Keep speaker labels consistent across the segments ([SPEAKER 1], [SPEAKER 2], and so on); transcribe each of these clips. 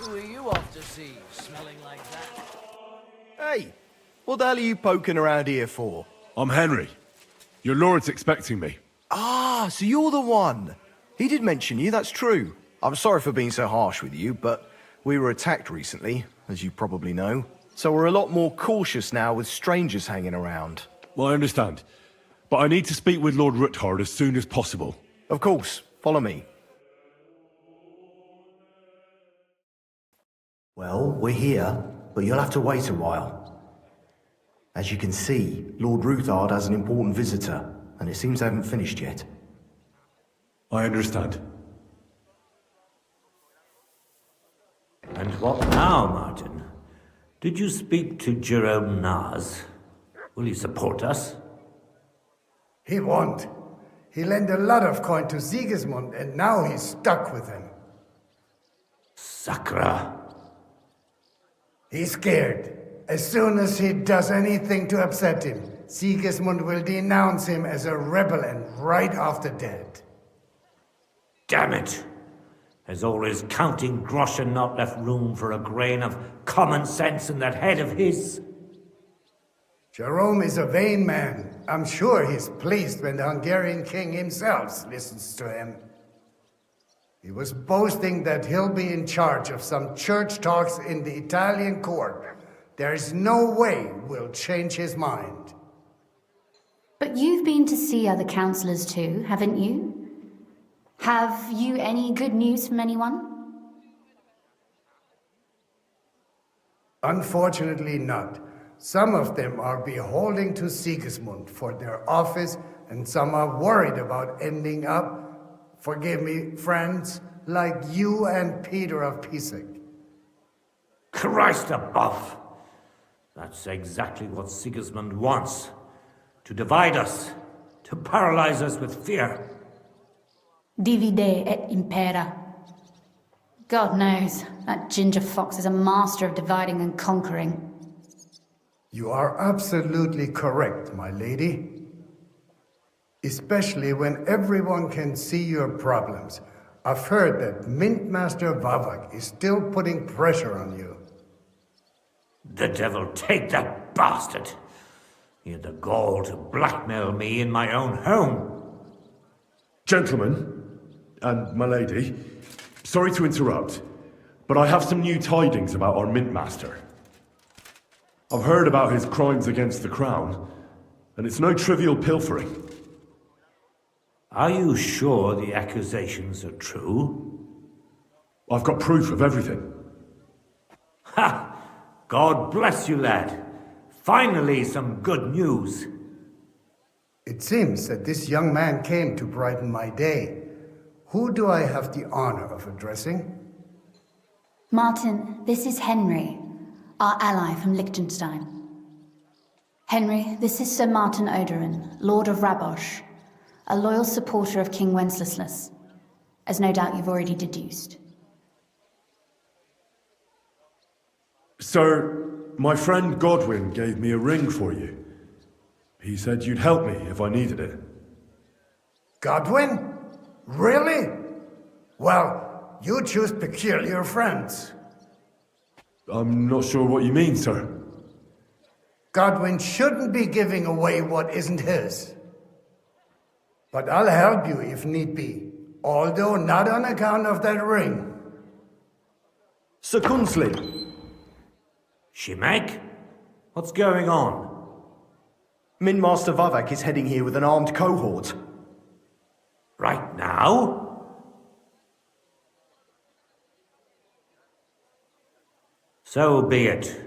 [SPEAKER 1] Who are you off to see, smelling like that?
[SPEAKER 2] Hey, what the hell are you poking around here for?
[SPEAKER 3] I'm Henry. Your lord's expecting me.
[SPEAKER 2] Ah, so you're the one. He did mention you, that's true. I'm sorry for being so harsh with you, but we were attacked recently, as you probably know. So we're a lot more cautious now with strangers hanging around.
[SPEAKER 3] Well, I understand. But I need to speak with Lord Ruthard as soon as possible.
[SPEAKER 2] Of course, follow me. Well, we're here, but you'll have to wait a while. As you can see, Lord Ruthard has an important visitor, and it seems they haven't finished yet.
[SPEAKER 3] I understand.
[SPEAKER 4] And what now, Martin? Did you speak to Jerome Naz? Will he support us?
[SPEAKER 5] He won't. He lent a lot of coin to Sigismund, and now he's stuck with him.
[SPEAKER 4] Sakra.
[SPEAKER 5] He's scared. As soon as he does anything to upset him, Sigismund will denounce him as a rebel and right off the dead.
[SPEAKER 4] Damn it! Has all his counting groschen not left room for a grain of common sense in that head of his?
[SPEAKER 5] Jerome is a vain man. I'm sure he's pleased when the Hungarian king himself listens to him. He was boasting that he'll be in charge of some church talks in the Italian court. There is no way we'll change his mind.
[SPEAKER 6] But you've been to see other councillors too, haven't you? Have you any good news from anyone?
[SPEAKER 5] Unfortunately not. Some of them are beholding to Sigismund for their office, and some are worried about ending up, forgive me, friends, like you and Peter of Pisek.
[SPEAKER 4] Christ above! That's exactly what Sigismund wants. To divide us, to paralyze us with fear.
[SPEAKER 6] Divide et impera. God knows, that ginger fox is a master of dividing and conquering.
[SPEAKER 5] You are absolutely correct, my lady. Especially when everyone can see your problems. I've heard that Mintmaster Vavak is still putting pressure on you.
[SPEAKER 4] The devil take that bastard! He had the gall to blackmail me in my own home.
[SPEAKER 3] Gentlemen, and my lady, sorry to interrupt, but I have some new tidings about our Mint Master. I've heard about his crimes against the crown, and it's no trivial pilfering.
[SPEAKER 4] Are you sure the accusations are true?
[SPEAKER 3] I've got proof of everything.
[SPEAKER 4] Ha! God bless you, lad. Finally, some good news.
[SPEAKER 5] It seems that this young man came to brighten my day. Who do I have the honor of addressing?
[SPEAKER 6] Martin, this is Henry, our ally from Liechtenstein. Henry, this is Sir Martin Oderin, Lord of Rabosh, a loyal supporter of King Wenceslas, as no doubt you've already deduced.
[SPEAKER 3] Sir, my friend Godwin gave me a ring for you. He said you'd help me if I needed it.
[SPEAKER 5] Godwin? Really? Well, you choose peculiar friends.
[SPEAKER 3] I'm not sure what you mean, sir.
[SPEAKER 5] Godwin shouldn't be giving away what isn't his. But I'll help you if need be, although not on account of that ring.
[SPEAKER 2] Sir Kunsley.
[SPEAKER 4] Shimek? What's going on?
[SPEAKER 2] Min Master Vavak is heading here with an armed cohort.
[SPEAKER 4] Right now? So be it.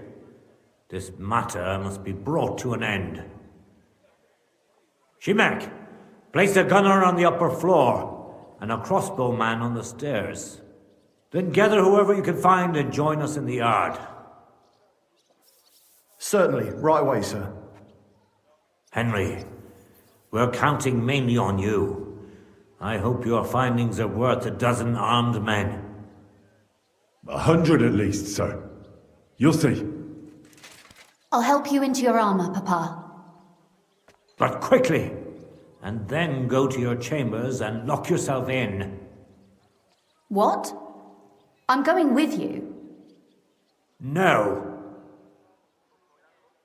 [SPEAKER 4] This matter must be brought to an end. Shimek, place a gunner on the upper floor and a crossbowman on the stairs. Then gather whoever you can find and join us in the yard.
[SPEAKER 2] Certainly, right away, sir.
[SPEAKER 4] Henry, we're counting mainly on you. I hope your findings are worth a dozen armed men.
[SPEAKER 3] 100 at least, sir. You'll see.
[SPEAKER 6] I'll help you into your armor, Papa.
[SPEAKER 4] But quickly, and then go to your chambers and lock yourself in.
[SPEAKER 6] What? I'm going with you.
[SPEAKER 4] No.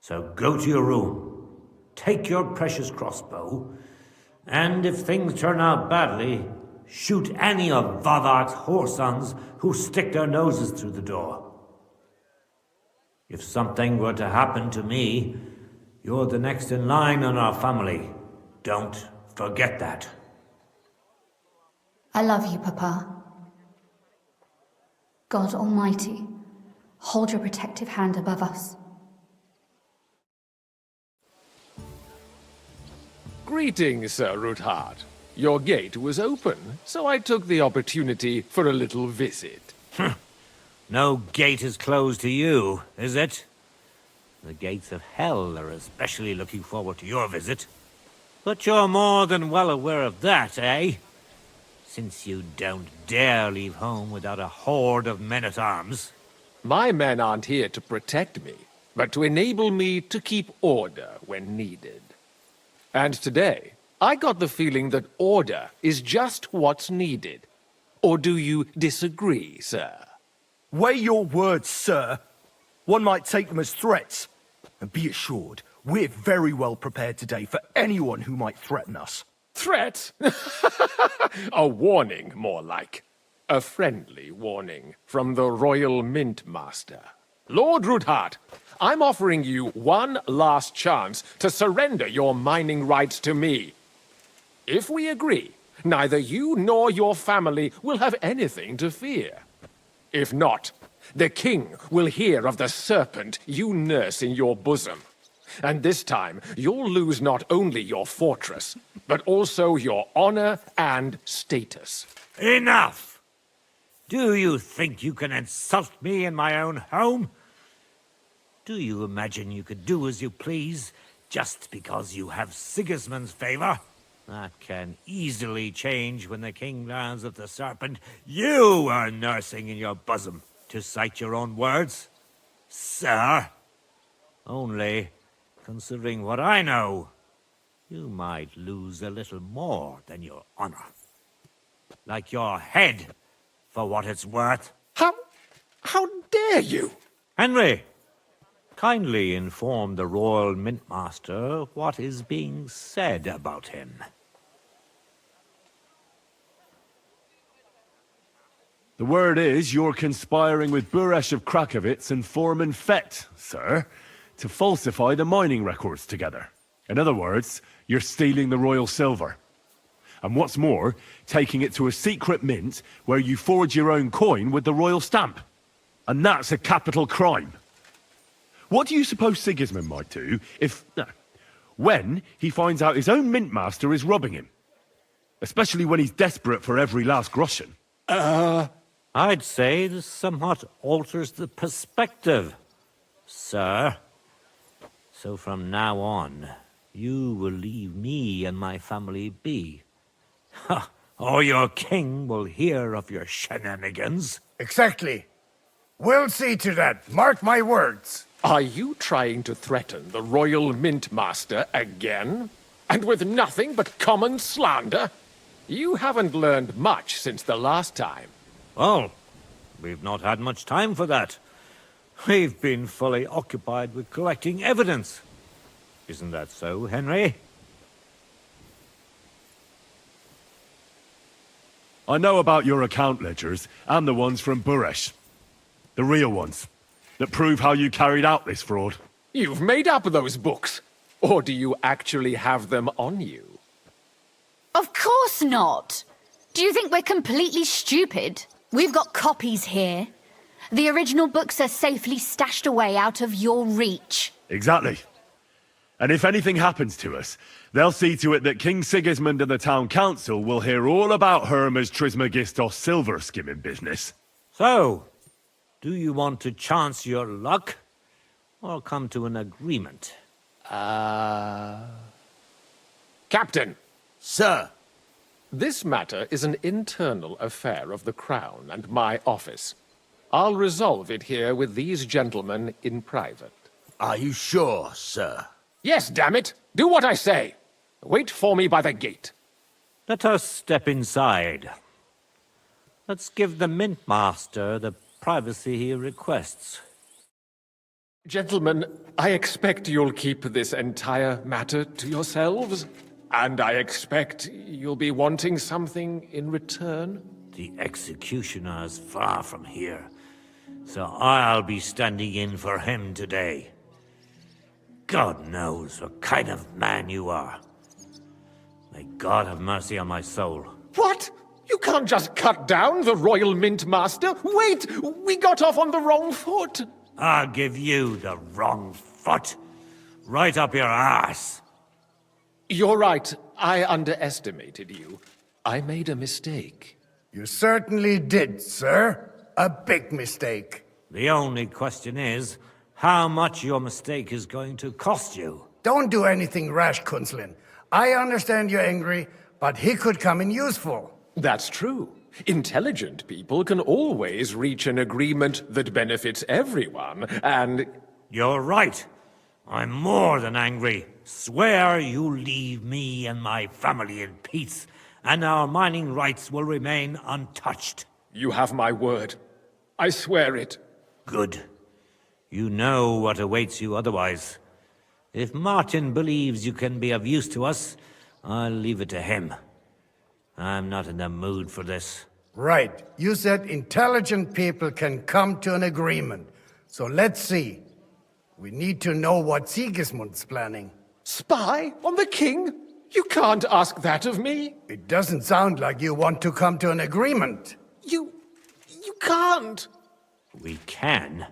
[SPEAKER 4] So go to your room, take your precious crossbow, and if things turn out badly, shoot any of Vavark's whoresons who stick their noses through the door. If something were to happen to me, you're the next in line in our family. Don't forget that.
[SPEAKER 6] I love you, Papa. God Almighty, hold your protective hand above us.
[SPEAKER 7] Greetings, Sir Ruthard. Your gate was open, so I took the opportunity for a little visit.
[SPEAKER 4] No gate is closed to you, is it? The gates of hell are especially looking forward to your visit. But you're more than well aware of that, eh? Since you don't dare leave home without a horde of men-at-arms.
[SPEAKER 7] My men aren't here to protect me, but to enable me to keep order when needed. And today, I got the feeling that order is just what's needed. Or do you disagree, sir?
[SPEAKER 2] Weigh your words, sir. One might take them as threats. And be assured, we're very well prepared today for anyone who might threaten us.
[SPEAKER 7] Threat? A warning, more like. A friendly warning from the Royal Mint Master. Lord Ruthard, I'm offering you one last chance to surrender your mining rights to me. If we agree, neither you nor your family will have anything to fear. If not, the king will hear of the serpent you nurse in your bosom. And this time, you'll lose not only your fortress, but also your honor and status.
[SPEAKER 4] Enough! Do you think you can insult me in my own home? Do you imagine you could do as you please, just because you have Sigismund's favor? That can easily change when the king learns of the serpent you are nursing in your bosom, to cite your own words. Sir, only, considering what I know, you might lose a little more than your honor. Like your head, for what it's worth.
[SPEAKER 7] How dare you?
[SPEAKER 4] Henry, kindly inform the Royal Mintmaster what is being said about him.
[SPEAKER 3] The word is you're conspiring with Buresh of Krakowitz and Foreman Fett, sir, to falsify the mining records together. In other words, you're stealing the royal silver. And what's more, taking it to a secret mint where you forge your own coin with the royal stamp. And that's a capital crime. What do you suppose Sigismund might do when he finds out his own mint master is robbing him? Especially when he's desperate for every last groschen.
[SPEAKER 4] I'd say this somewhat alters the perspective, sir. So from now on, you will leave me and my family be. Or your king will hear of your shenanigans.
[SPEAKER 5] Exactly. We'll see to that. Mark my words.
[SPEAKER 7] Are you trying to threaten the Royal Mint Master again? And with nothing but common slander? You haven't learned much since the last time.
[SPEAKER 4] Well, we've not had much time for that. We've been fully occupied with collecting evidence. Isn't that so, Henry?
[SPEAKER 3] I know about your account ledgers and the ones from Buresh. The real ones. That prove how you carried out this fraud.
[SPEAKER 7] You've made up those books. Or do you actually have them on you?
[SPEAKER 8] Of course not. Do you think we're completely stupid? We've got copies here. The original books are safely stashed away out of your reach.
[SPEAKER 3] Exactly. And if anything happens to us, they'll see to it that King Sigismund and the town council will hear all about Hermes Trismegistos silver skimming business.
[SPEAKER 4] So, do you want to chance your luck, or come to an agreement?
[SPEAKER 7] Captain!
[SPEAKER 5] Sir.
[SPEAKER 7] This matter is an internal affair of the Crown and my office. I'll resolve it here with these gentlemen in private.
[SPEAKER 5] Are you sure, sir?
[SPEAKER 7] Yes, damn it! Do what I say! Wait for me by the gate.
[SPEAKER 4] Let us step inside. Let's give the Mint Master the privacy he requests.
[SPEAKER 7] Gentlemen, I expect you'll keep this entire matter to yourselves. And I expect you'll be wanting something in return.
[SPEAKER 4] The executioner's far from here, so I'll be standing in for him today. God knows what kind of man you are. May God have mercy on my soul.
[SPEAKER 7] What? You can't just cut down the Royal Mint Master? Wait! We got off on the wrong foot!
[SPEAKER 4] I'll give you the wrong foot. Right up your ass.
[SPEAKER 7] You're right. I underestimated you. I made a mistake.
[SPEAKER 5] You certainly did, sir. A big mistake.
[SPEAKER 4] The only question is, how much your mistake is going to cost you.
[SPEAKER 5] Don't do anything rash, Kunslin. I understand you're angry, but he could come in useful.
[SPEAKER 7] That's true. Intelligent people can always reach an agreement that benefits everyone, and...
[SPEAKER 4] You're right. I'm more than angry. Swear you leave me and my family in peace, and our mining rights will remain untouched.
[SPEAKER 7] You have my word. I swear it.
[SPEAKER 4] Good. You know what awaits you otherwise. If Martin believes you can be of use to us, I'll leave it to him. I'm not in the mood for this.
[SPEAKER 5] Right. You said intelligent people can come to an agreement. So let's see. We need to know what Sigismund's planning.
[SPEAKER 7] Spy on the king? You can't ask that of me.
[SPEAKER 5] It doesn't sound like you want to come to an agreement.
[SPEAKER 7] You can't.
[SPEAKER 4] We can,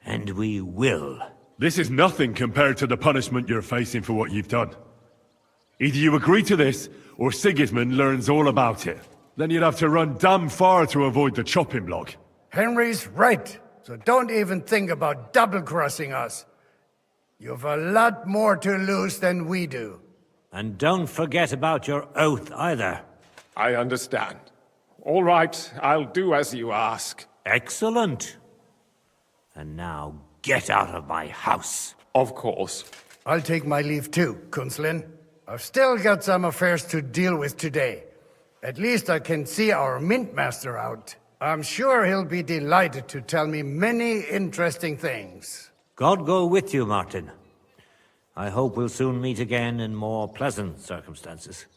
[SPEAKER 4] and we will.
[SPEAKER 3] This is nothing compared to the punishment you're facing for what you've done. Either you agree to this, or Sigismund learns all about it. Then you'd have to run damn far to avoid the chopping block.
[SPEAKER 5] Henry's right. So don't even think about double-crossing us. You've a lot more to lose than we do.
[SPEAKER 4] And don't forget about your oath either.
[SPEAKER 7] I understand. All right, I'll do as you ask.
[SPEAKER 4] Excellent. And now get out of my house.
[SPEAKER 7] Of course.
[SPEAKER 5] I'll take my leave too, Kunslin. I've still got some affairs to deal with today. At least I can see our Mint Master out. I'm sure he'll be delighted to tell me many interesting things.
[SPEAKER 4] God go with you, Martin. I hope we'll soon meet again in more pleasant circumstances.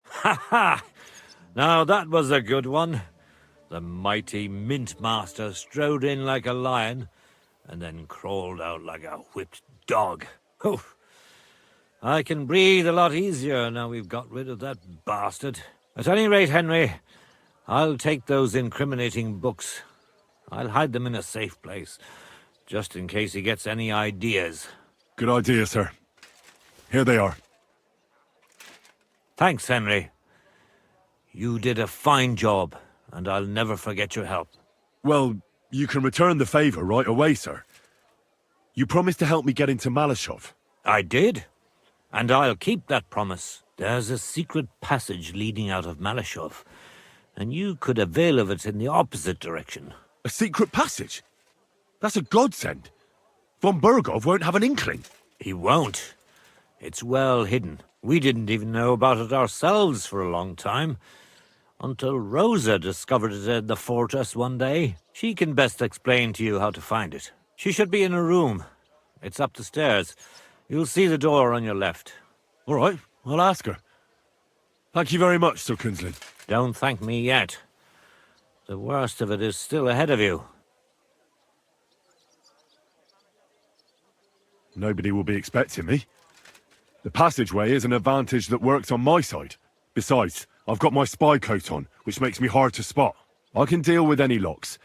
[SPEAKER 4] Ha ha! Now that was a good one. The mighty Mint Master strode in like a lion, and then crawled out like a whipped dog. Oof. I can breathe a lot easier now we've got rid of that bastard. At any rate, Henry, I'll take those incriminating books. I'll hide them in a safe place, just in case he gets any ideas.
[SPEAKER 3] Good idea, sir. Here they are.
[SPEAKER 4] Thanks, Henry. You did a fine job, and I'll never forget your help.
[SPEAKER 3] Well, you can return the favor right away, sir. You promised to help me get into Malashov.
[SPEAKER 4] I did, and I'll keep that promise. There's a secret passage leading out of Malashov, and you could avail of it in the opposite direction.
[SPEAKER 3] A secret passage? That's a godsend. Von Burgov won't have an inkling.
[SPEAKER 4] He won't. It's well hidden. We didn't even know about it ourselves for a long time, until Rosa discovered it in the fortress one day. She can best explain to you how to find it. She should be in a room. It's up the stairs. You'll see the door on your left.
[SPEAKER 3] All right, I'll ask her. Thank you very much, Sir Kunslin.
[SPEAKER 4] Don't thank me yet. The worst of it is still ahead of you.
[SPEAKER 3] Nobody will be expecting me. The passageway is an advantage that works on my side. Besides, I've got my spy coat on, which makes me hard to spot. I can deal with any locks,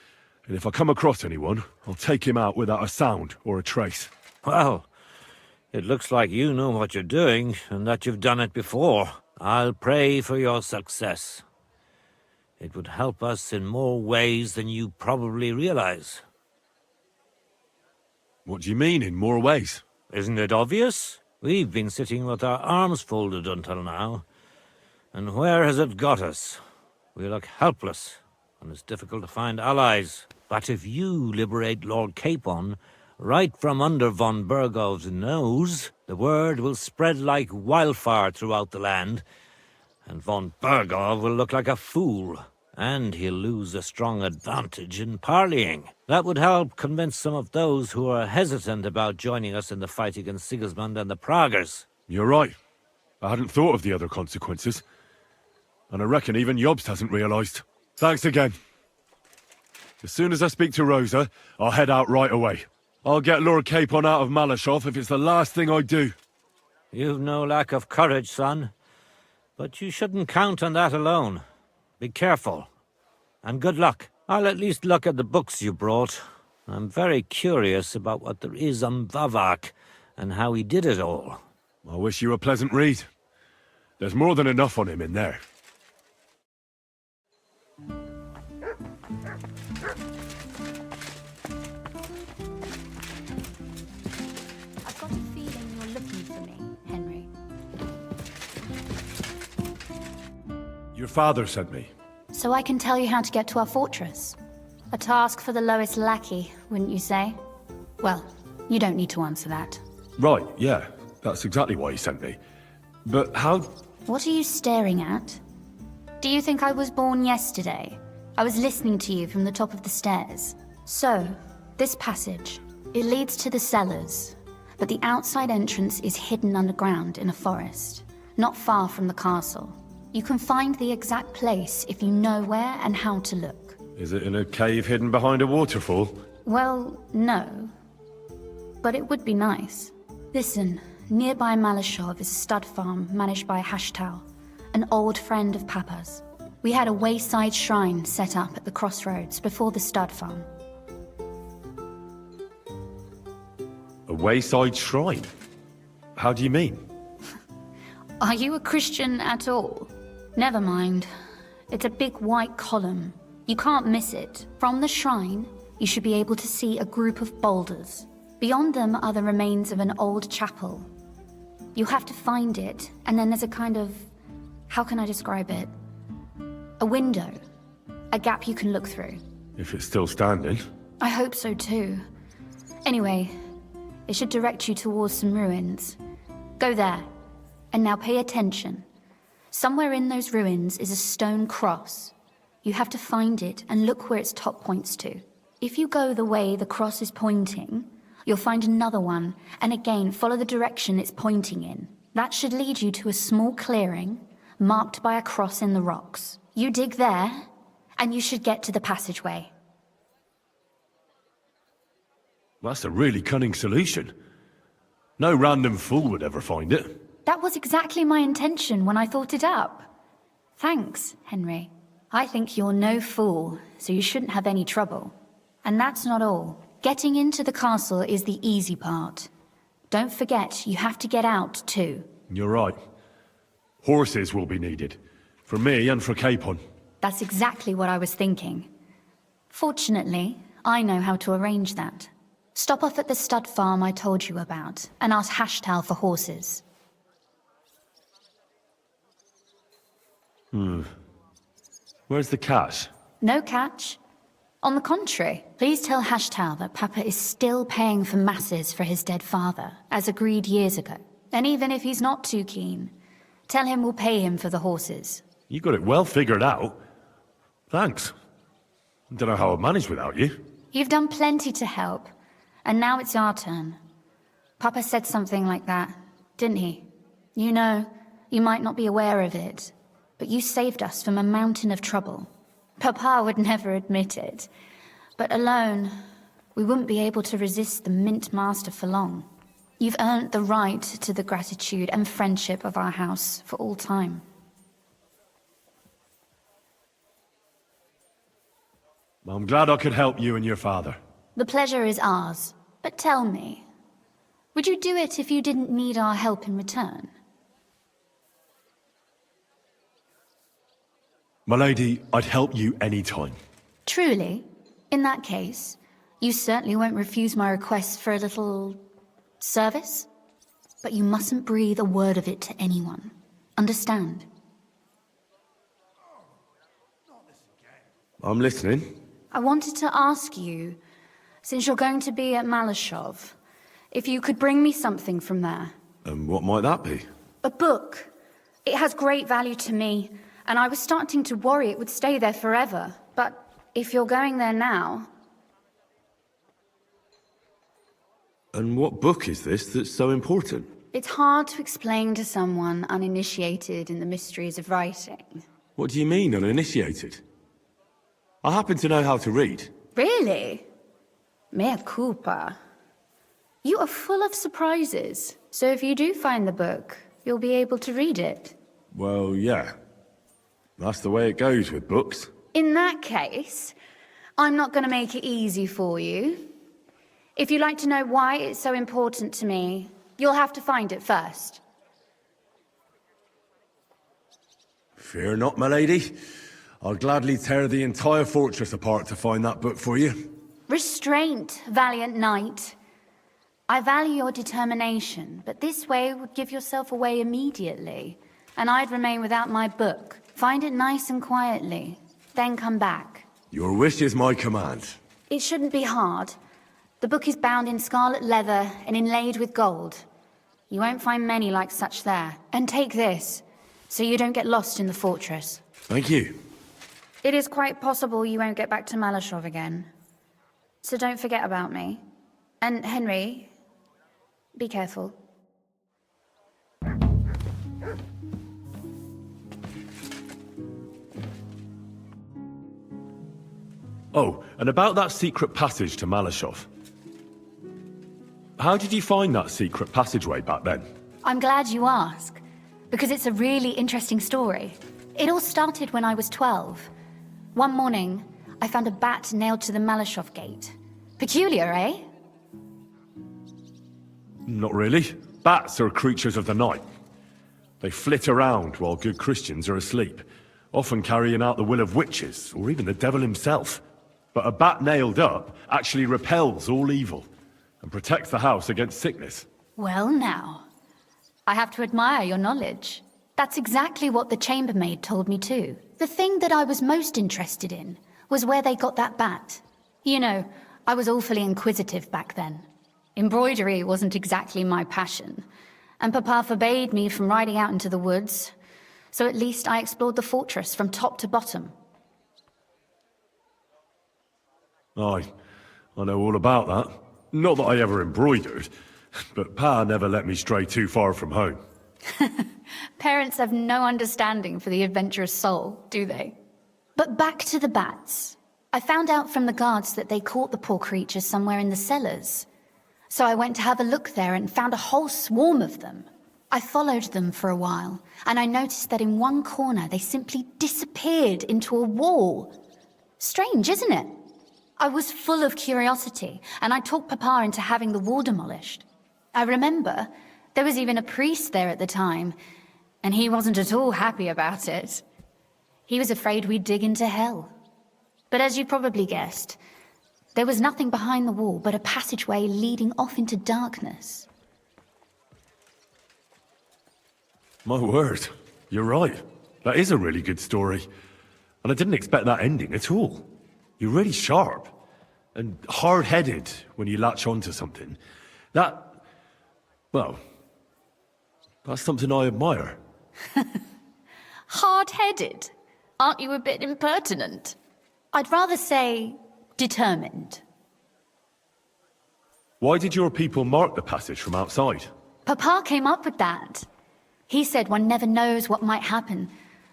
[SPEAKER 3] and if I come across anyone, I'll take him out without a sound or a trace.
[SPEAKER 4] Well, it looks like you know what you're doing, and that you've done it before. I'll pray for your success. It would help us in more ways than you probably realize.
[SPEAKER 3] What do you mean, in more ways?
[SPEAKER 4] Isn't it obvious? We've been sitting with our arms folded until now. And where has it got us? We look helpless, and it's difficult to find allies. But if you liberate Lord Capon, right from under von Burgov's nose, the word will spread like wildfire throughout the land, and von Burgov will look like a fool. And he'll lose a strong advantage in parleying. That would help convince some of those who are hesitant about joining us in the fight against Sigismund and the Praguers.
[SPEAKER 3] You're right. I hadn't thought of the other consequences. And I reckon even Jobst hasn't realized. Thanks again. As soon as I speak to Rosa, I'll head out right away. I'll get Lord Capon out of Malashov if it's the last thing I do.
[SPEAKER 4] You've no lack of courage, son. But you shouldn't count on that alone. Be careful. And good luck. I'll at least look at the books you brought. I'm very curious about what there is on Vavak and how he did it all.
[SPEAKER 3] I wish you a pleasant read. There's more than enough on him in there.
[SPEAKER 6] I've got a feeling you're looking for me, Henry.
[SPEAKER 3] Your father sent me.
[SPEAKER 6] So I can tell you how to get to our fortress. A task for the lowest lackey, wouldn't you say? Well, you don't need to answer that.
[SPEAKER 3] Right, yeah. That's exactly why he sent me. But how...
[SPEAKER 6] What are you staring at? Do you think I was born yesterday? I was listening to you from the top of the stairs. So, this passage, it leads to the cellars, but the outside entrance is hidden underground in a forest, not far from the castle. You can find the exact place if you know where and how to look.
[SPEAKER 3] Is it in a cave hidden behind a waterfall?
[SPEAKER 6] Well, no. But it would be nice. Listen, nearby Malashov is a stud farm managed by Hashtal, an old friend of Papa's. We had a wayside shrine set up at the crossroads before the stud farm.
[SPEAKER 3] A wayside shrine? How do you mean?
[SPEAKER 6] Are you a Christian at all? Never mind. It's a big white column. You can't miss it. From the shrine, you should be able to see a group of boulders. Beyond them are the remains of an old chapel. You have to find it, and then there's a kind of... how can I describe it? A window. A gap you can look through.
[SPEAKER 3] If it's still standing.
[SPEAKER 6] I hope so too. Anyway, it should direct you towards some ruins. Go there. And now pay attention. Somewhere in those ruins is a stone cross. You have to find it and look where its top points to. If you go the way the cross is pointing, you'll find another one, and again follow the direction it's pointing in. That should lead you to a small clearing, marked by a cross in the rocks. You dig there, and you should get to the passageway.
[SPEAKER 3] That's a really cunning solution. No random fool would ever find it.
[SPEAKER 6] That was exactly my intention when I thought it up. Thanks, Henry. I think you're no fool, so you shouldn't have any trouble. And that's not all. Getting into the castle is the easy part. Don't forget, you have to get out, too.
[SPEAKER 3] You're right. Horses will be needed. For me and for Capon.
[SPEAKER 6] That's exactly what I was thinking. Fortunately, I know how to arrange that. Stop off at the stud farm I told you about, and ask Hashtal for horses.
[SPEAKER 3] Where's the cash?
[SPEAKER 6] No catch. On the contrary, please tell Hashtal that Papa is still paying for masses for his dead father, as agreed years ago. And even if he's not too keen, tell him we'll pay him for the horses.
[SPEAKER 3] You got it well figured out. Thanks. Don't know how I'd manage without you.
[SPEAKER 6] You've done plenty to help, and now it's our turn. Papa said something like that, didn't he? You know, you might not be aware of it, but you saved us from a mountain of trouble. Papa would never admit it, but alone, we wouldn't be able to resist the Mint Master for long. You've earned the right to the gratitude and friendship of our house for all time.
[SPEAKER 3] I'm glad I could help you and your father.
[SPEAKER 6] The pleasure is ours, but tell me, would you do it if you didn't need our help in return?
[SPEAKER 3] My lady, I'd help you any time.
[SPEAKER 6] Truly? In that case, you certainly won't refuse my request for a little... service? But you mustn't breathe a word of it to anyone. Understand?
[SPEAKER 3] I'm listening.
[SPEAKER 6] I wanted to ask you, since you're going to be at Malashov, if you could bring me something from there.
[SPEAKER 3] And what might that be?
[SPEAKER 6] A book. It has great value to me, and I was starting to worry it would stay there forever. But if you're going there now...
[SPEAKER 3] And what book is this that's so important?
[SPEAKER 6] It's hard to explain to someone uninitiated in the mysteries of writing.
[SPEAKER 3] What do you mean, uninitiated? I happen to know how to read.
[SPEAKER 6] Really? Mea culpa. You are full of surprises, so if you do find the book, you'll be able to read it.
[SPEAKER 3] Well, yeah. That's the way it goes with books.
[SPEAKER 6] In that case, I'm not going to make it easy for you. If you'd like to know why it's so important to me, you'll have to find it first.
[SPEAKER 3] Fear not, my lady. I'll gladly tear the entire fortress apart to find that book for you.
[SPEAKER 6] Restraint, valiant knight. I value your determination, but this way would give yourself away immediately, and I'd remain without my book. Find it nice and quietly, then come back.
[SPEAKER 3] Your wish is my command.
[SPEAKER 6] It shouldn't be hard. The book is bound in scarlet leather and inlaid with gold. You won't find many like such there. And take this, so you don't get lost in the fortress.
[SPEAKER 3] Thank you.
[SPEAKER 6] It is quite possible you won't get back to Malashov again. So don't forget about me. And Henry, be careful.
[SPEAKER 3] Oh, and about that secret passage to Malashov. How did you find that secret passageway back then?
[SPEAKER 6] I'm glad you ask, because it's a really interesting story. It all started when I was 12. One morning, I found a bat nailed to the Malashov gate. Peculiar, eh?
[SPEAKER 3] Not really. Bats are creatures of the night. They flit around while good Christians are asleep, often carrying out the will of witches, or even the devil himself. But a bat nailed up actually repels all evil, and protects the house against sickness.
[SPEAKER 6] Well now, I have to admire your knowledge. That's exactly what the chambermaid told me too. The thing that I was most interested in was where they got that bat. You know, I was awfully inquisitive back then. Embroidery wasn't exactly my passion, and Papa forbade me from riding out into the woods, so at least I explored the fortress from top to bottom.
[SPEAKER 3] I know all about that. Not that I ever embroidered, but Pa never let me stray too far from home.
[SPEAKER 6] Parents have no understanding for the adventurous soul, do they? But back to the bats. I found out from the guards that they caught the poor creatures somewhere in the cellars. So I went to have a look there and found a whole swarm of them. I followed them for a while, and I noticed that in one corner they simply disappeared into a wall. Strange, isn't it? I was full of curiosity, and I talked Papa into having the wall demolished. I remember there was even a priest there at the time, and he wasn't at all happy about it. He was afraid we'd dig into hell. But as you probably guessed, there was nothing behind the wall but a passageway leading off into darkness.
[SPEAKER 3] My word, you're right. That is a really good story. And I didn't expect that ending at all. You're really sharp and hard-headed when you latch onto something. Well, that's something I admire.
[SPEAKER 6] Hard-headed? Aren't you a bit impertinent? I'd rather say determined.
[SPEAKER 3] Why did your people mark the passage from outside?
[SPEAKER 6] Papa came up with that. He said one never knows what might happen,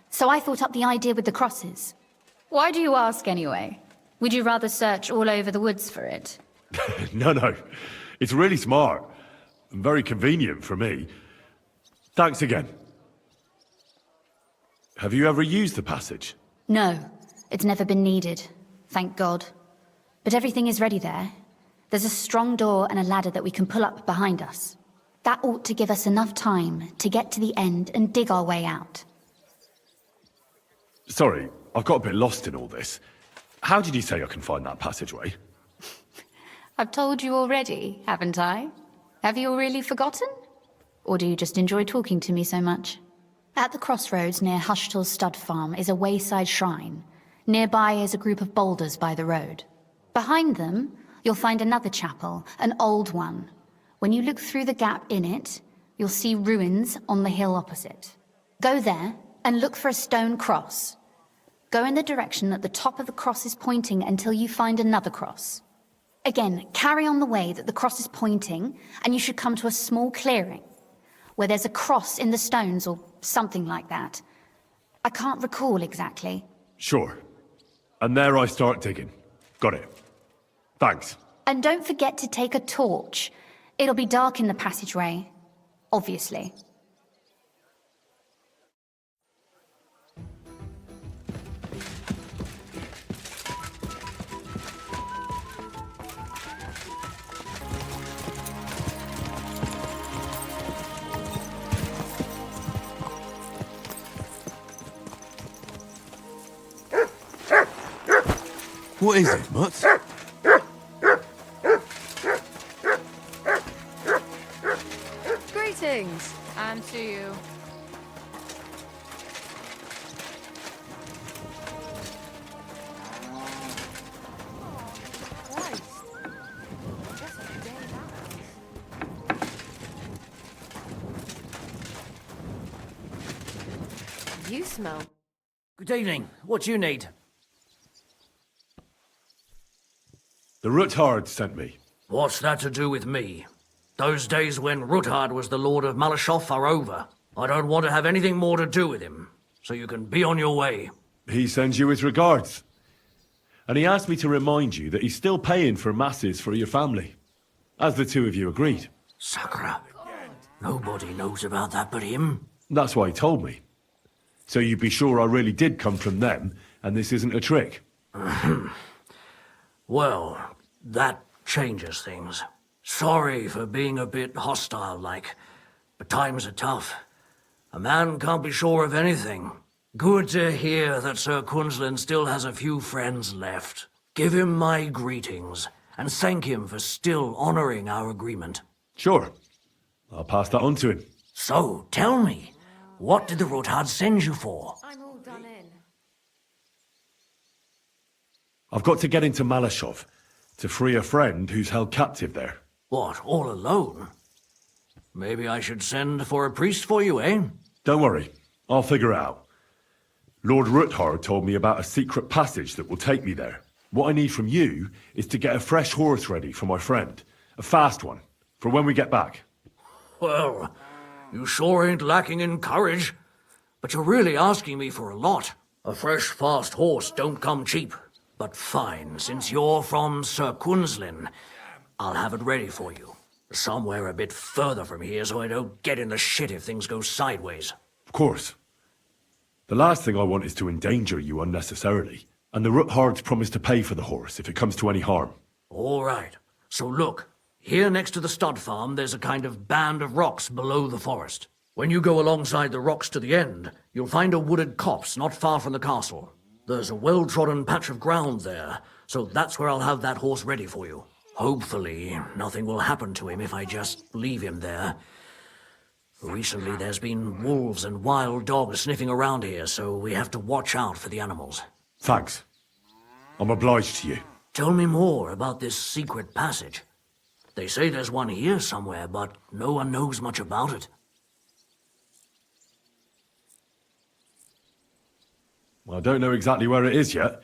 [SPEAKER 6] so I thought up the idea with the crosses. Why do you ask anyway? Would you rather search all over the woods for it?
[SPEAKER 3] No. It's really smart. And very convenient for me. Thanks again. Have you ever used the passage?
[SPEAKER 6] No, it's never been needed, thank God. But everything is ready there. There's a strong door and a ladder that we can pull up behind us. That ought to give us enough time to get to the end and dig our way out.
[SPEAKER 3] Sorry, I've got a bit lost in all this. How did you say I can find that passageway?
[SPEAKER 6] I've told you already, haven't I? Have you really forgotten? Or do you just enjoy talking to me so much? At the crossroads near Hushtal's stud farm is a wayside shrine. Nearby is a group of boulders by the road. Behind them, you'll find another chapel, an old one. When you look through the gap in it, you'll see ruins on the hill opposite. Go there, and look for a stone cross. Go in the direction that the top of the cross is pointing until you find another cross. Again, carry on the way that the cross is pointing, and you should come to a small clearing, where there's a cross in the stones or something like that. I can't recall exactly.
[SPEAKER 3] Sure. And there I start digging. Got it. Thanks.
[SPEAKER 6] And don't forget to take a torch. It'll be dark in the passageway, obviously.
[SPEAKER 9] What is it, Mutt?
[SPEAKER 10] Greetings, and to you. Christ. Just a day that. You smell.
[SPEAKER 1] Good evening. What do you need?
[SPEAKER 3] The Ruthard sent me.
[SPEAKER 1] What's that to do with me? Those days when Ruthard was the Lord of Malashoff are over. I don't want to have anything more to do with him, so you can be on your way.
[SPEAKER 3] He sends you his regards. And he asked me to remind you that he's still paying for masses for your family, as the two of you agreed.
[SPEAKER 1] Sakura. Nobody knows about that but him.
[SPEAKER 3] That's why he told me. So you'd be sure I really did come from them, and this isn't a trick.
[SPEAKER 1] Well, that changes things. Sorry for being a bit hostile-like, but times are tough. A man can't be sure of anything. Good to hear that Sir Quinlan still has a few friends left. Give him my greetings, and thank him for still honoring our agreement.
[SPEAKER 3] Sure. I'll pass that on to him.
[SPEAKER 1] So, tell me, what did the Ruthard send you for?
[SPEAKER 10] I'm all done in.
[SPEAKER 3] I've got to get into Malashov to free a friend who's held captive there.
[SPEAKER 1] What, all alone? Maybe I should send for a priest for you, eh?
[SPEAKER 3] Don't worry, I'll figure it out. Lord Ruthard told me about a secret passage that will take me there. What I need from you is to get a fresh horse ready for my friend. A fast one, for when we get back.
[SPEAKER 1] Well, you sure ain't lacking in courage. But you're really asking me for a lot. A fresh, fast horse don't come cheap. But fine, since you're from Sir Quinlan, I'll have it ready for you. Somewhere a bit further from here so I don't get in the shit if things go sideways.
[SPEAKER 3] Of course. The last thing I want is to endanger you unnecessarily. And the Ruthards promised to pay for the horse if it comes to any harm.
[SPEAKER 1] All right. So look, here next to the stud farm there's a kind of band of rocks below the forest. When you go alongside the rocks to the end, you'll find a wooded copse not far from the castle. There's a well-trodden patch of ground there, so that's where I'll have that horse ready for you. Hopefully, nothing will happen to him if I just leave him there. Recently, there's been wolves and wild dogs sniffing around here, so we have to watch out for the animals.
[SPEAKER 3] Thanks. I'm obliged to you.
[SPEAKER 1] Tell me more about this secret passage. They say there's one here somewhere, but no one knows much about it.
[SPEAKER 3] I don't know exactly where it is yet.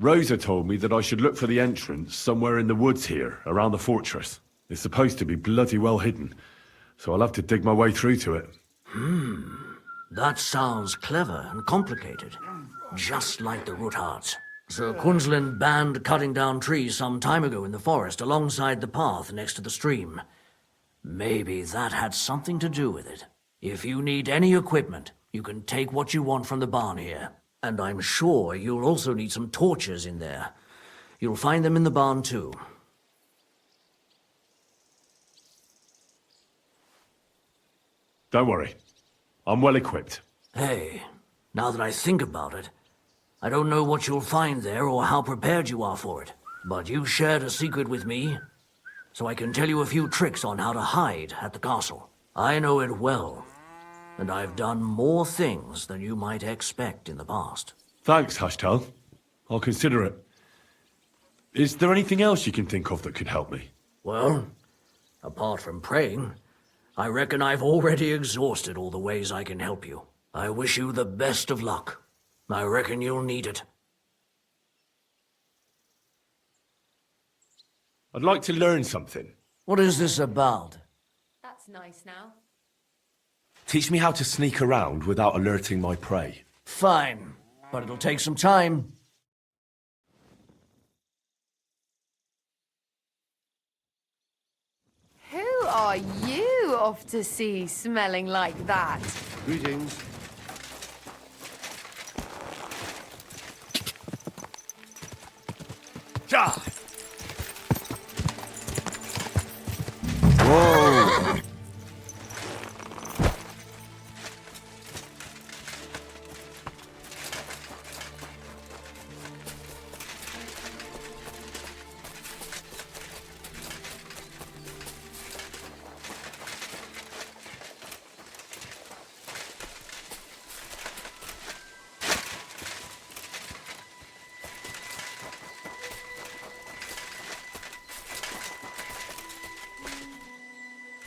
[SPEAKER 3] Rosa told me that I should look for the entrance somewhere in the woods here, around the fortress. It's supposed to be bloody well hidden, so I'll have to dig my way through to it.
[SPEAKER 1] That sounds clever and complicated. Just like the Ruthards. Sir Quinlan banned cutting down trees some time ago in the forest alongside the path next to the stream. Maybe that had something to do with it. If you need any equipment, you can take what you want from the barn here. And I'm sure you'll also need some torches in there. You'll find them in the barn too.
[SPEAKER 3] Don't worry. I'm well equipped.
[SPEAKER 1] Hey, now that I think about it, I don't know what you'll find there or how prepared you are for it. But you shared a secret with me, so I can tell you a few tricks on how to hide at the castle. I know it well, and I've done more things than you might expect in the past.
[SPEAKER 3] Thanks, Hashtal. I'll consider it. Is there anything else you can think of that could help me?
[SPEAKER 1] Well, apart from praying, I reckon I've already exhausted all the ways I can help you. I wish you the best of luck. I reckon you'll need it.
[SPEAKER 3] I'd like to learn something.
[SPEAKER 1] What is this about?
[SPEAKER 10] That's nice now.
[SPEAKER 3] Teach me how to sneak around without alerting my prey.
[SPEAKER 1] Fine, but it'll take some time.
[SPEAKER 10] Who are you off to see smelling like that?
[SPEAKER 9] Greetings.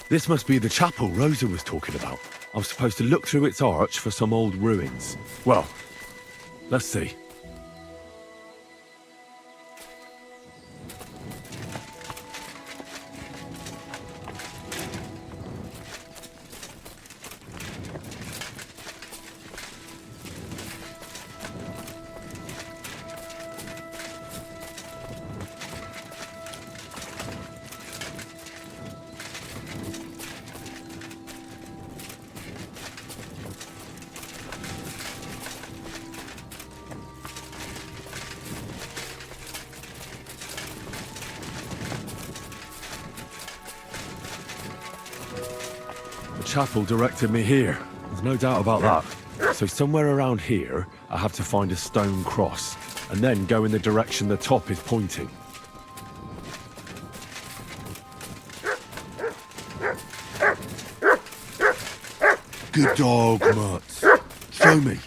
[SPEAKER 3] This must be the chapel Rosa was talking about. I'm supposed to look through its arch for some old ruins. Well, let's see. The chapel directed me here. There's no doubt about that. So somewhere around here, I have to find a stone cross, and then go in the direction the top is pointing. Good dog, Mutz. Show me.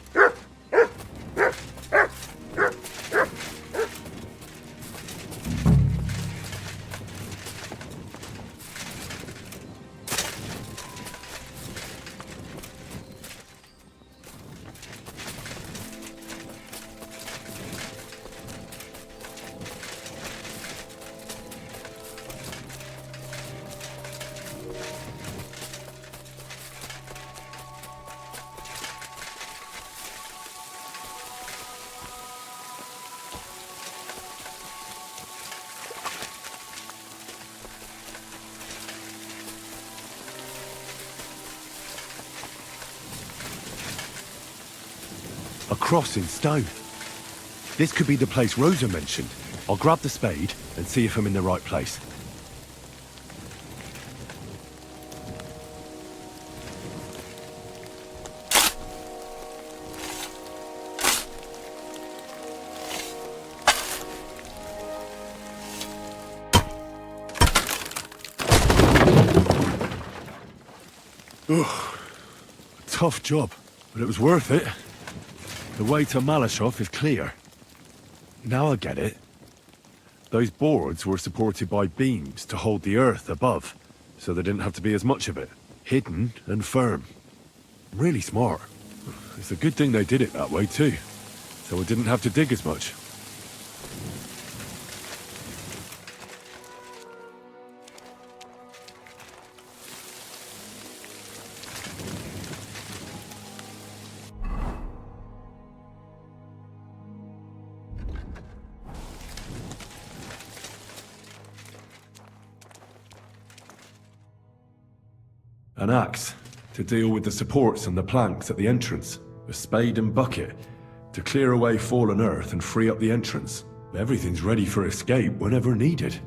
[SPEAKER 3] A cross in stone. This could be the place Rosa mentioned. I'll grab the spade and see if I'm in the right place. Ugh. Tough job, but it was worth it. The way to Malashov is clear. Now I get it. Those boards were supported by beams to hold the earth above, so there didn't have to be as much of it. Hidden and firm. Really smart. It's a good thing they did it that way too, so I didn't have to dig as much. An axe to deal with the supports and the planks at the entrance. A spade and bucket to clear away fallen earth and free up the entrance. Everything's ready for escape whenever needed.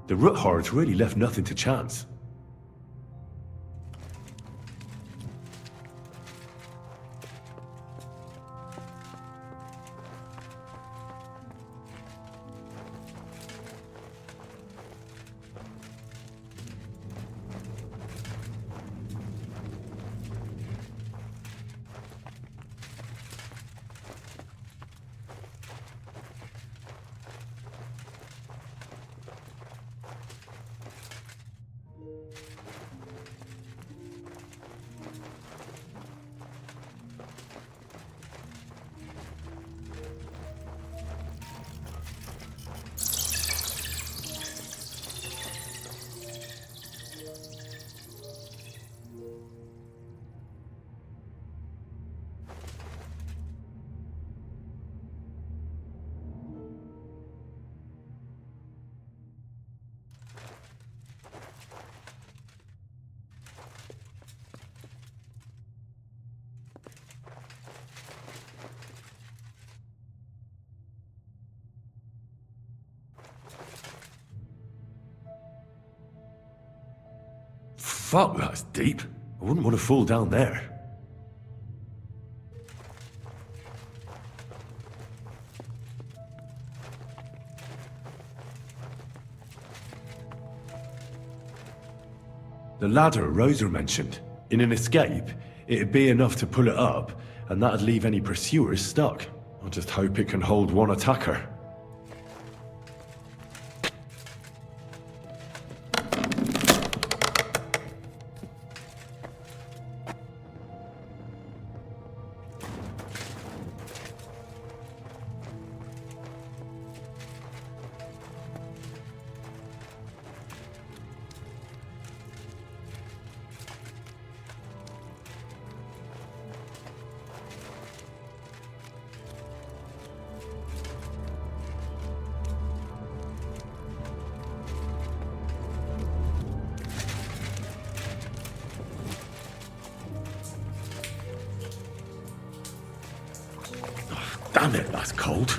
[SPEAKER 3] The Roothards really left nothing to chance. Fuck, that's deep. I wouldn't want to fall down there. The ladder Rosa mentioned. In an escape, it'd be enough to pull it up, and that'd leave any pursuers stuck. I just hope it can hold one attacker. Damn it, that's cold.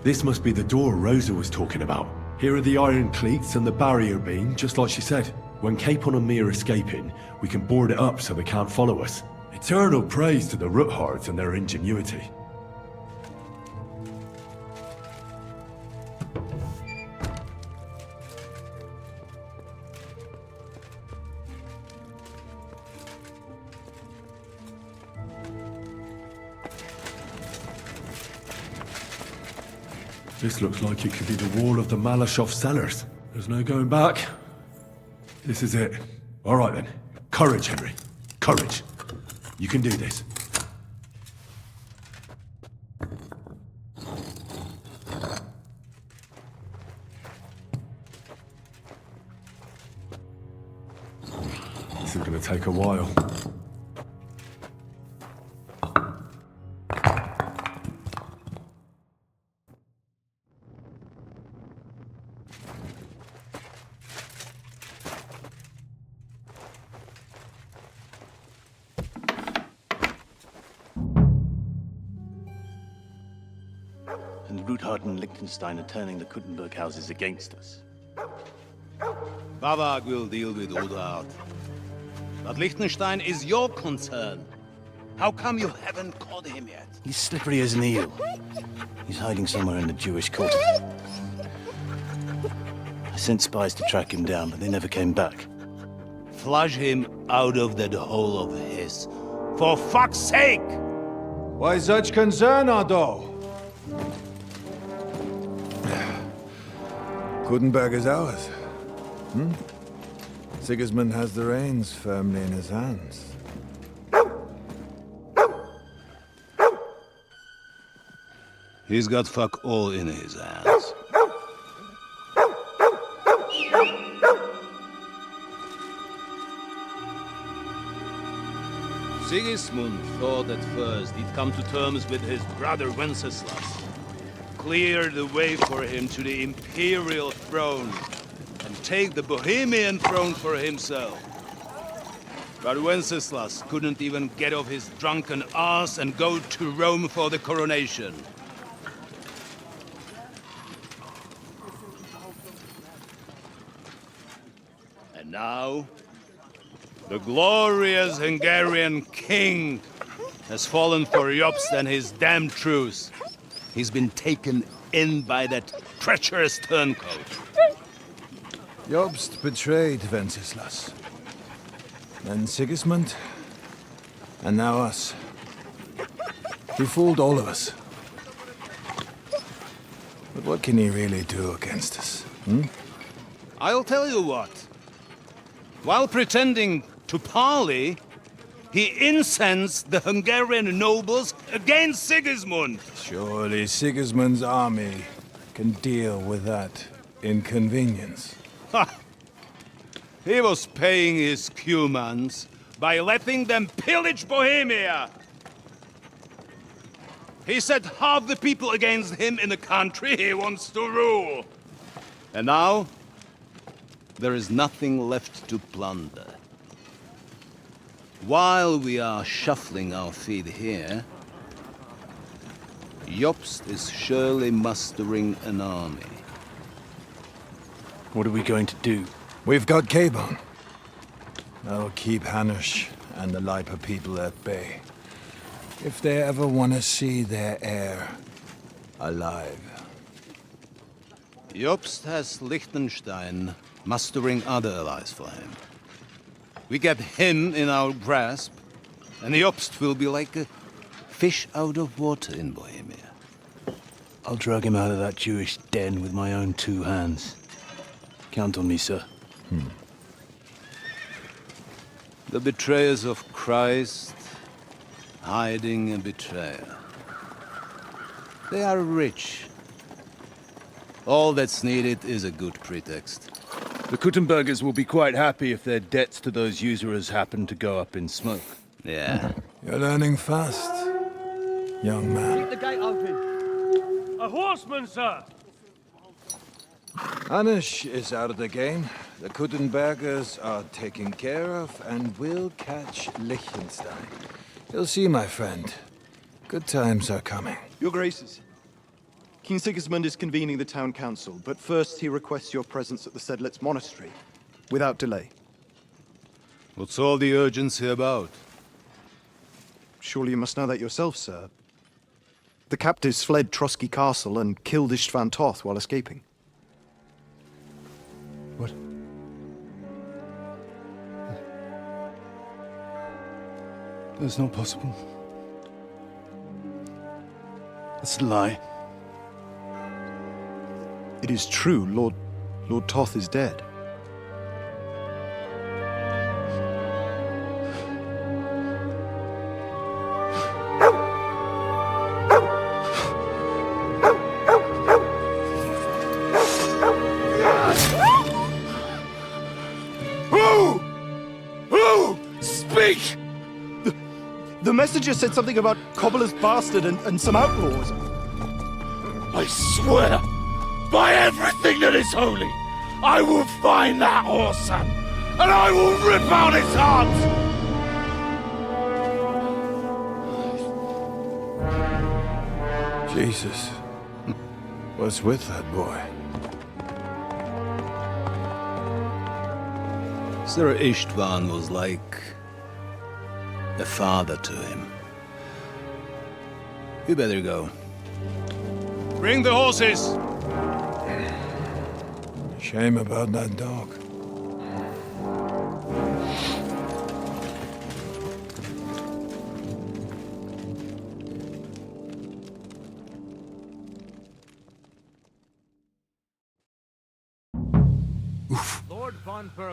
[SPEAKER 3] This must be the door Rosa was talking about. Here are the iron cleats and the barrier beam, just like she said. When Capon and me are escaping, we can board it up so they can't follow us. Eternal praise to the Roothards and their ingenuity. This looks like it could be the wall of the Malashov cellars. There's no going back. This is it. All right then. Courage, Henry. Courage. You can do this. This is going to take a while.
[SPEAKER 9] And Ruthard and Liechtenstein are turning the Kuttenberg houses against us.
[SPEAKER 11] Bavag will deal with Ruthard. But Liechtenstein is your concern. How come you haven't caught him yet?
[SPEAKER 9] He's slippery as an eel. He's hiding somewhere in the Jewish quarter. I sent spies to track him down, but they never came back.
[SPEAKER 11] Flush him out of that hole of his. For fuck's sake!
[SPEAKER 12] Why such concern, Otto? Kuttenberg is ours. Sigismund has the reins firmly in his hands.
[SPEAKER 11] He's got fuck all in his hands. Sigismund thought at first he'd come to terms with his brother Wenceslas, clear the way for him to the imperial throne, and take the Bohemian throne for himself. But Wenceslas couldn't even get off his drunken ass and go to Rome for the coronation. And now, the glorious Hungarian king has fallen for Jobst and his damned truce. He's been taken in by that treacherous turncoat.
[SPEAKER 12] Jobst betrayed Wenceslas. Then Sigismund. And now us. He fooled all of us. But what can he really do against us?
[SPEAKER 11] I'll tell you what. While pretending to parley, He incensed the Hungarian nobles against Sigismund.
[SPEAKER 12] Surely Sigismund's army can deal with that inconvenience.
[SPEAKER 11] Ha! He was paying his Cumans by letting them pillage Bohemia. He set half the people against him in the country he wants to rule. And now, there is nothing left to plunder. While we are shuffling our feet here, Jobst is surely mustering an army.
[SPEAKER 9] What are we going to do?
[SPEAKER 12] We've got Cabon. That'll keep Hanush and the Lipa people at bay. If they ever want to see their heir alive.
[SPEAKER 11] Jobst has Liechtenstein mustering other allies for him. We get him in our grasp, and Jobst will be like a fish out of water in Bohemia.
[SPEAKER 9] I'll drag him out of that Jewish den with my own 2 hands. Count on me, sir.
[SPEAKER 11] The betrayers of Christ, hiding a betrayer. They are rich. All that's needed is a good pretext.
[SPEAKER 9] The Kuttenbergers will be quite happy if their debts to those usurers happen to go up in smoke.
[SPEAKER 11] Yeah.
[SPEAKER 12] You're learning fast, young man.
[SPEAKER 13] Keep the gate open. A horseman, sir!
[SPEAKER 12] Hanush is out of the game. The Kuttenbergers are taken care of, and we'll catch Liechtenstein. You'll see, my friend. Good times are coming.
[SPEAKER 14] Your Graces, King Sigismund is convening the town council, but first he requests your presence at the Sedlitz monastery, without delay.
[SPEAKER 11] What's all the urgency about?
[SPEAKER 14] Surely you must know that yourself, sir. The captives fled Trotsky Castle and killed Istvan Toth while escaping.
[SPEAKER 12] What?
[SPEAKER 9] That's not possible. That's a lie.
[SPEAKER 14] It is true, Lord Toth is dead.
[SPEAKER 3] Who? Speak!
[SPEAKER 14] The messenger said something about Cobbler's bastard and some outlaws.
[SPEAKER 3] I swear, by everything that is holy, I will find that whoreson, and I will rip out his heart!
[SPEAKER 12] Jesus. What's with that boy?
[SPEAKER 11] Sir Istvan was like a father to him. You better go. Bring the horses!
[SPEAKER 12] Shame about that dog.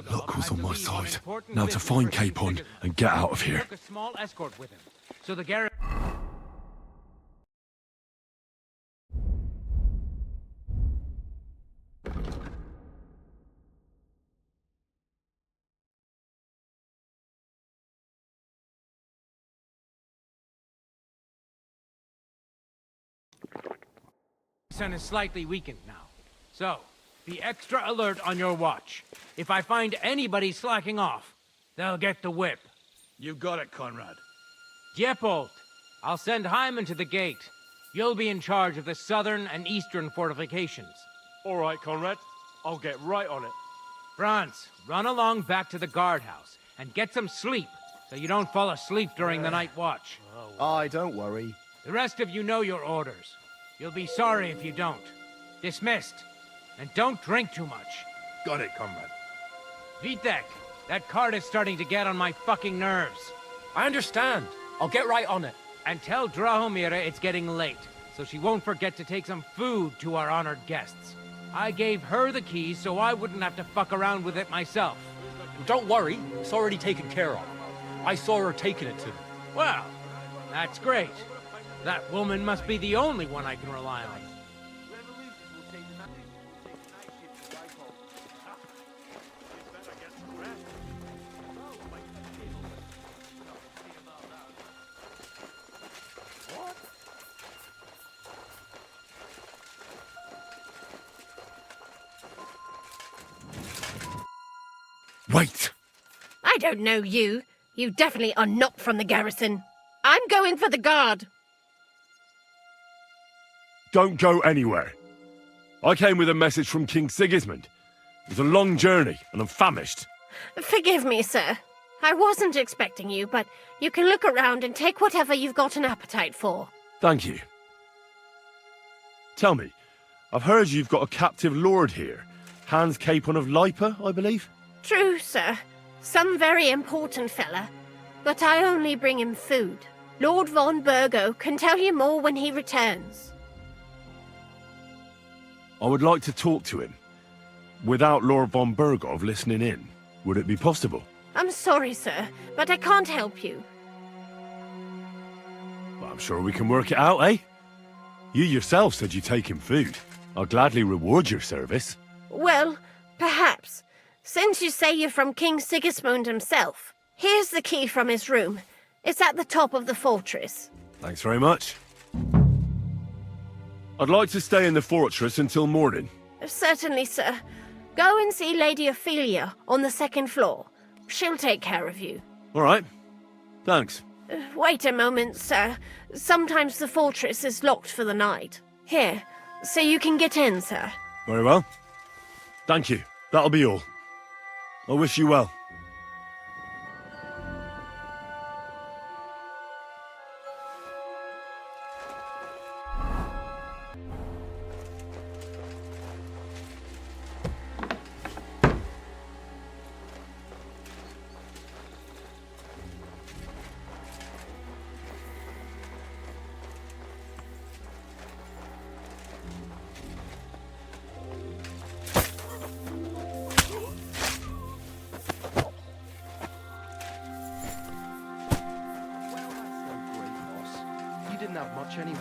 [SPEAKER 3] Luck was on my side. Now to find Capon and get out of here.
[SPEAKER 13] A small escort with him. So the garrison. Is slightly weakened now. So, be extra alert on your watch. If I find anybody slacking off, they'll get the whip.
[SPEAKER 11] You got it, Conrad.
[SPEAKER 13] Diepold, I'll send Hyman to the gate. You'll be in charge of the southern and eastern fortifications.
[SPEAKER 15] All right, Conrad. I'll get right on it.
[SPEAKER 13] Franz, run along back to the guardhouse and get some sleep so you don't fall asleep during the night watch.
[SPEAKER 2] Aye, don't worry.
[SPEAKER 13] The rest of you know your orders. You'll be sorry if you don't. Dismissed. And don't drink too much.
[SPEAKER 3] Got it, comrade.
[SPEAKER 13] Vitek, that cart is starting to get on my fucking nerves.
[SPEAKER 15] I understand. I'll get right on it.
[SPEAKER 13] And tell Drahomira it's getting late, so she won't forget to take some food to our honored guests. I gave her the keys so I wouldn't have to fuck around with it myself.
[SPEAKER 15] Don't worry, it's already taken care of. I saw her taking it to them.
[SPEAKER 13] Well, that's great. That woman must be the only one I can rely on.
[SPEAKER 3] Wait!
[SPEAKER 16] I don't know you. You definitely are not from the garrison. I'm going for the guard.
[SPEAKER 3] Don't go anywhere. I came with a message from King Sigismund. It was a long journey, and I'm famished.
[SPEAKER 16] Forgive me, sir. I wasn't expecting you, but you can look around and take whatever you've got an appetite for.
[SPEAKER 3] Thank you. Tell me, I've heard you've got a captive lord here. Hans Capon of Lipa, I believe?
[SPEAKER 16] True, sir. Some very important fella. But I only bring him food. Lord von Burgo can tell you more when he returns.
[SPEAKER 3] I would like to talk to him. Without Lord von Burgov listening in. Would it be possible?
[SPEAKER 16] I'm sorry, sir, but I can't help you.
[SPEAKER 3] Well, I'm sure we can work it out, eh? You yourself said you'd take him food. I'll gladly reward your service.
[SPEAKER 16] Well, perhaps. Since you say you're from King Sigismund himself, here's the key from his room. It's at the top of the fortress.
[SPEAKER 3] Thanks very much. I'd like to stay in the fortress until morning.
[SPEAKER 16] Certainly, sir. Go and see Lady Ophelia on the second floor. She'll take care of you.
[SPEAKER 3] All right. Thanks.
[SPEAKER 16] Wait a moment, sir. Sometimes the fortress is locked for the night. Here, so you can get in, sir.
[SPEAKER 3] Very well. Thank you. That'll be all. I wish you well.
[SPEAKER 2] Didn't have much anyway.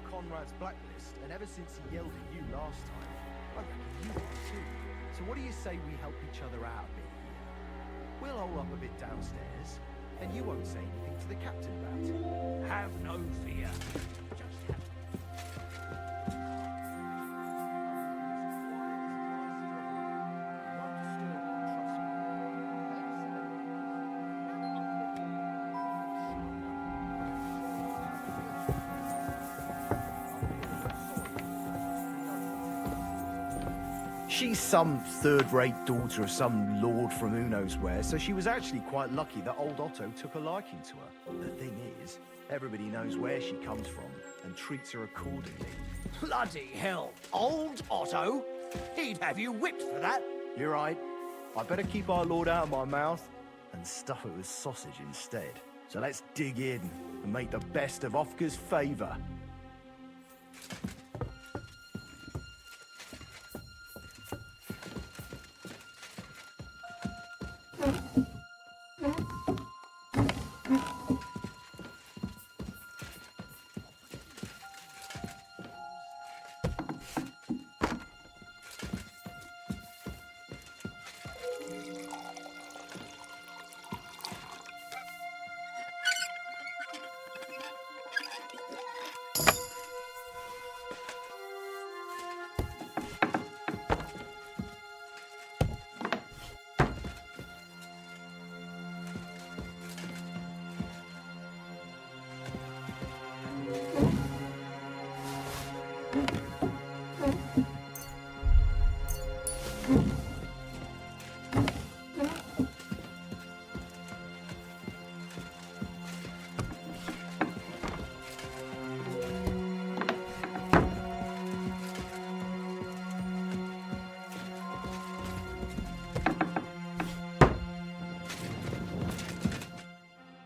[SPEAKER 2] Conrad's blacklist, and ever since he yelled at you last time, I reckon you are too. So what do you say we help each other out a bit here? We'll hole up a bit downstairs, and you won't say anything to the captain about it.
[SPEAKER 4] Have no fear. Just have...
[SPEAKER 2] She's some third-rate daughter of some lord from who knows where, so she was actually quite lucky that old Otto took a liking to her. The thing is, everybody knows where she comes from and treats her accordingly.
[SPEAKER 1] Bloody hell. Old Otto? He'd have you whipped for that.
[SPEAKER 2] You're right. I better keep our lord out of my mouth and stuff it with sausage instead. So let's dig in and make the best of Ofka's favour.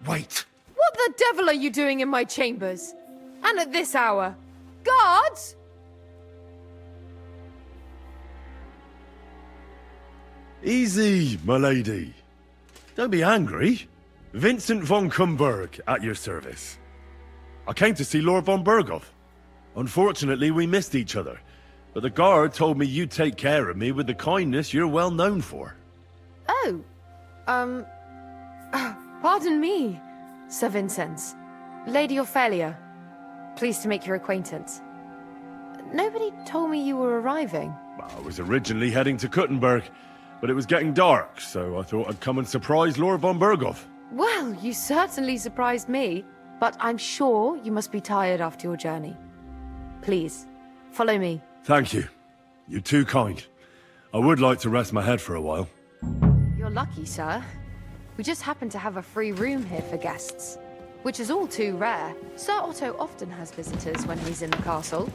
[SPEAKER 1] Wait.
[SPEAKER 10] What the devil are you doing in my chambers? And at this hour? Guards!
[SPEAKER 3] Easy, my lady. Don't be angry. Vincent von Kumberg at your service. I came to see Lord von Berghoff. Unfortunately, we missed each other, but the guard told me you'd take care of me with the kindness you're well known for.
[SPEAKER 10] Oh, pardon me, Sir Vincenz. Lady Ophelia. Pleased to make your acquaintance. Nobody told me you were arriving.
[SPEAKER 3] I was originally heading to Kuttenberg, but it was getting dark, so I thought I'd come and surprise Lord von Berghoff.
[SPEAKER 10] Well, you certainly surprised me, but I'm sure you must be tired after your journey. Please, follow me.
[SPEAKER 3] Thank you. You're too kind. I would like to rest my head for a while.
[SPEAKER 10] You're lucky, sir. We just happen to have a free room here for guests, which is all too rare. Sir Otto often has visitors when he's in the castle,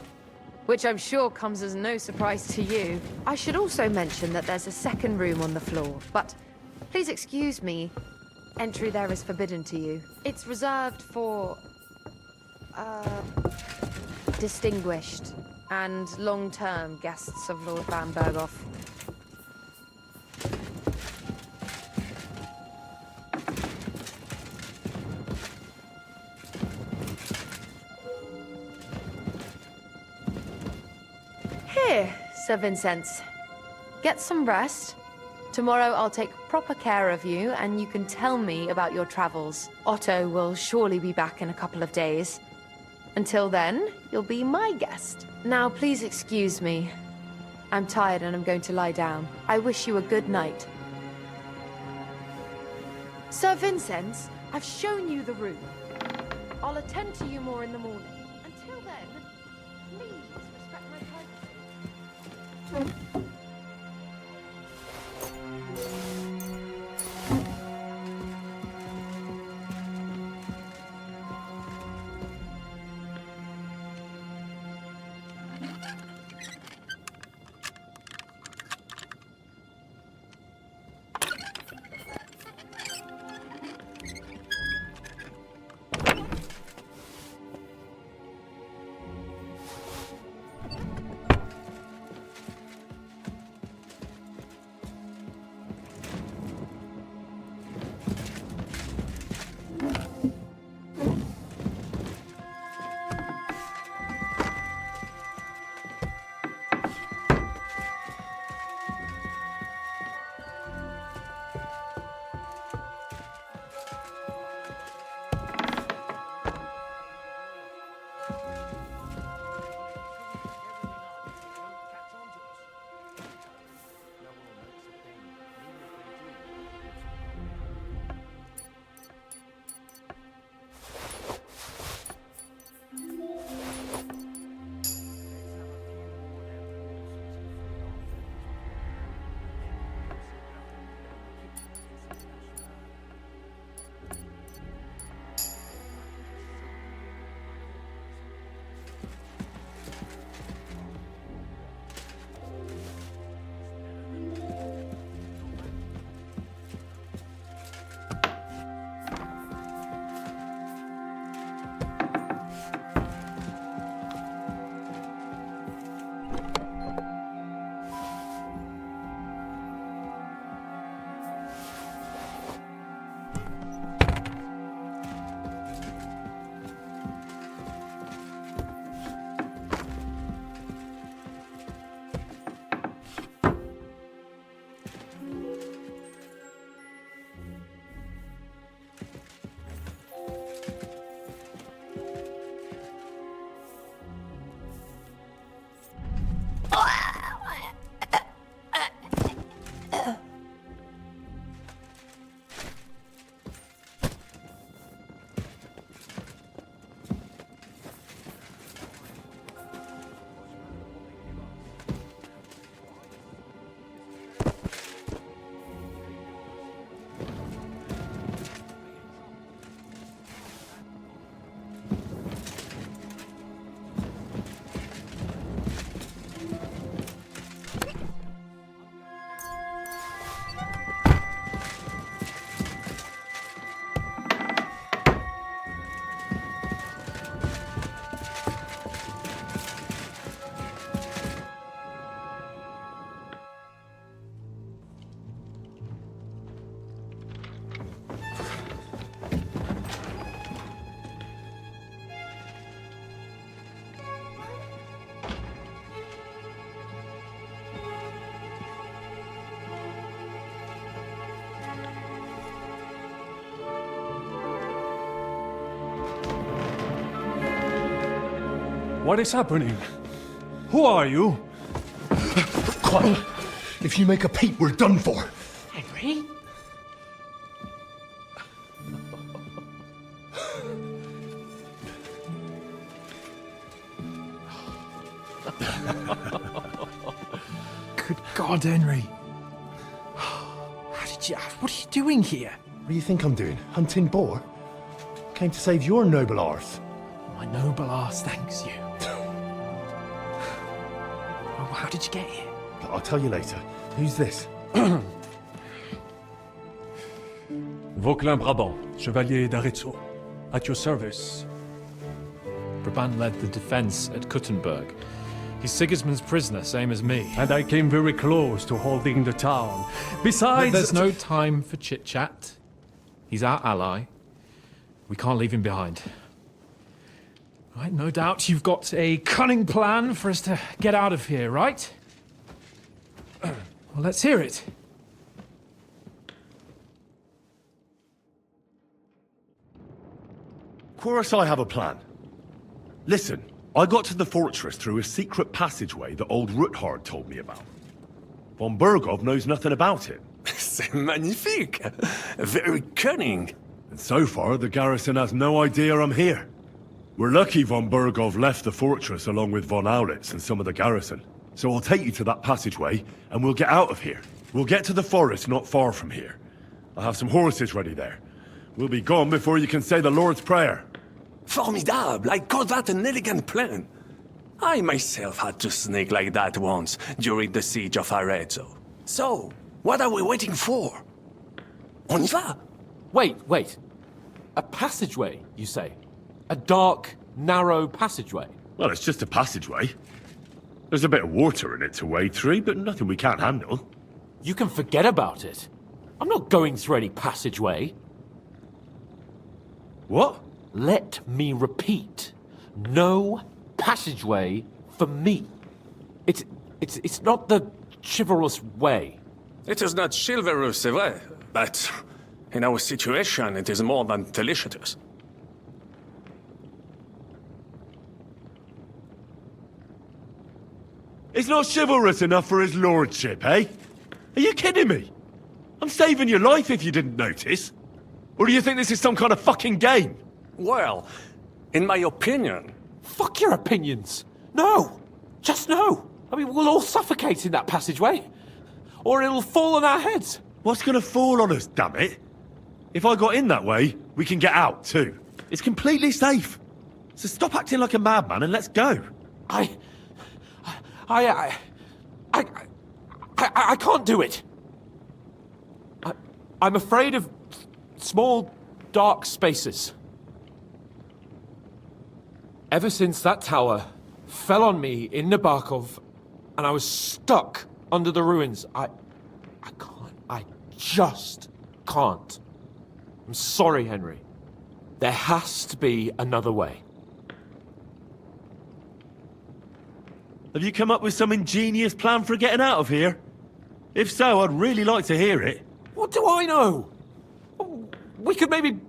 [SPEAKER 10] which I'm sure comes as no surprise to you. I should also mention that there's a second room on the floor, but please excuse me. Entry there is forbidden to you. It's reserved for, distinguished and long-term guests of Lord Van Berghoff. Here, Sir Vincenz. Get some rest. Tomorrow I'll take proper care of you, and you can tell me about your travels. Otto will surely be back in a couple of days. Until then, you'll be my guest. Now, please excuse me. I'm tired and I'm going to lie down. I wish you a good night. Sir Vincenz, I've shown you the room. I'll attend to you more in the morning. Until then, please respect my privacy.
[SPEAKER 15] What is happening? Who are you?
[SPEAKER 3] Quiet. If you make a peep, we're done for.
[SPEAKER 15] Henry?
[SPEAKER 12] Good God, Henry. What are you doing here?
[SPEAKER 3] What do you think I'm doing? Hunting boar? Came to save your noble arse.
[SPEAKER 12] My noble arse thanks you. Well, how did you get here?
[SPEAKER 3] I'll tell you later. Who's this?
[SPEAKER 15] Vauquelin Brabant, Chevalier d'Arezzo. At your service.
[SPEAKER 17] Brabant led the defense at Kuttenberg. He's Sigismund's prisoner, same as me.
[SPEAKER 15] And I came very close to holding the town. Besides...
[SPEAKER 17] There's no time for chit-chat. He's our ally. We can't leave him behind. Right, no doubt you've got a cunning plan for us to get out of here, right? Well, let's hear it.
[SPEAKER 3] Of course I have a plan. Listen, I got to the fortress through a secret passageway that old Ruthard told me about. Von Bergov knows nothing about it.
[SPEAKER 18] C'est magnifique! Very cunning.
[SPEAKER 3] And so far, the garrison has no idea I'm here. We're lucky Von Bergov left the fortress along with Von Aulitz and some of the garrison. So I'll take you to that passageway, and we'll get out of here. We'll get to the forest not far from here. I have some horses ready there. We'll be gone before you can say the Lord's Prayer.
[SPEAKER 18] Formidable! I call that an elegant plan. I myself had to sneak like that once during the siege of Arezzo. So, what are we waiting for? On y va!
[SPEAKER 19] Wait. A passageway, you say? A dark, narrow passageway?
[SPEAKER 3] Well, it's just a passageway. There's a bit of water in it to wade through, but nothing we can't handle.
[SPEAKER 19] You can forget about it. I'm not going through any passageway.
[SPEAKER 3] What?
[SPEAKER 19] Let me repeat. No passageway for me. It's not the chivalrous way.
[SPEAKER 18] It is not chivalrous, c'est vrai, but in our situation, it is more than delicious.
[SPEAKER 3] It's not chivalrous enough for his lordship, eh? Are you kidding me? I'm saving your life if you didn't notice. Or do you think this is some kind of fucking game?
[SPEAKER 18] Well, in my opinion...
[SPEAKER 19] Fuck your opinions! No! Just no! I mean, we'll all suffocate in that passageway. Or it'll fall on our heads.
[SPEAKER 3] What's gonna fall on us, damn it? If I got in that way, we can get out, too. It's completely safe. So stop acting like a madman and let's go.
[SPEAKER 19] I can't do it. I'm afraid of small, dark spaces. Ever since that tower fell on me in Nabokov, and I was stuck under the ruins, I just can't. I'm sorry, Henry. There has to be another way.
[SPEAKER 3] Have you come up with some ingenious plan for getting out of here? If so, I'd really like to hear it.
[SPEAKER 19] What do I know? We could maybe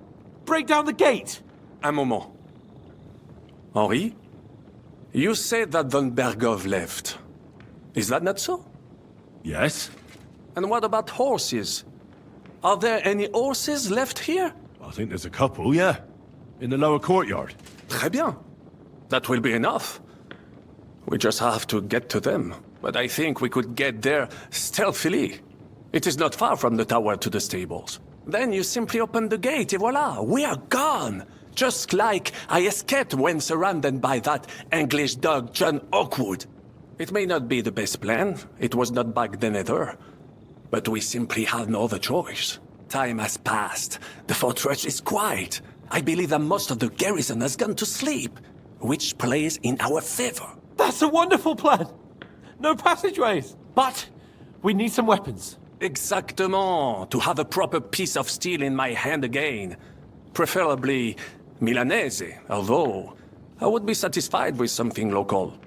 [SPEAKER 19] break down the gate.
[SPEAKER 18] Un moment. Henri, you said that Von Bergov left. Is that not so?
[SPEAKER 3] Yes.
[SPEAKER 18] And what about horses? Are there any horses left here?
[SPEAKER 3] I think there's a couple, yeah. In the lower courtyard.
[SPEAKER 18] Très bien. That will be enough. We just have to get to them. But I think we could get there stealthily. It is not far from the tower to the stables. Then you simply open the gate, et voila, we are gone! Just like I escaped when surrounded by that English dog John Oakwood. It may not be the best plan, it was not back then either. But we simply had no other choice. Time has passed, the fortress is quiet. I believe that most of the garrison has gone to sleep, which plays in our favor.
[SPEAKER 19] That's a wonderful plan! No passageways! But we need some weapons.
[SPEAKER 18] Exactement, to have a proper piece of steel in my hand again. Preferably Milanese, although I would be satisfied with something local.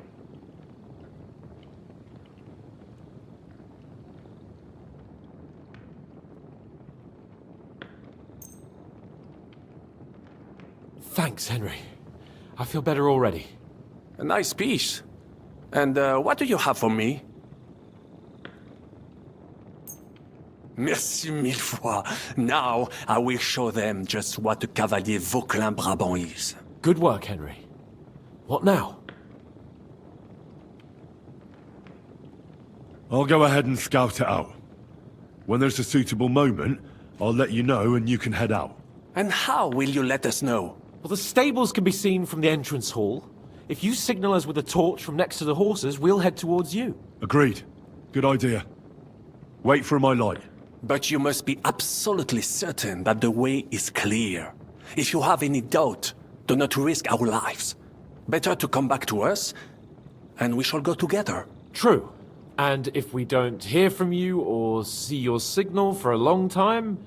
[SPEAKER 19] Thanks, Henry. I feel better already.
[SPEAKER 18] A nice piece. And what do you have for me? Merci mille fois. Now I will show them just what a Cavalier Vauquelin Brabant is.
[SPEAKER 19] Good work, Henry. What now?
[SPEAKER 3] I'll go ahead and scout it out. When there's a suitable moment, I'll let you know and you can head out.
[SPEAKER 18] And how will you let us know?
[SPEAKER 19] Well, the stables can be seen from the entrance hall. If you signal us with a torch from next to the horses, we'll head towards you.
[SPEAKER 3] Agreed. Good idea. Wait for my light.
[SPEAKER 18] But you must be absolutely certain that the way is clear. If you have any doubt, do not risk our lives. Better to come back to us, and we shall go together.
[SPEAKER 19] True. And if we don't hear from you or see your signal for a long time,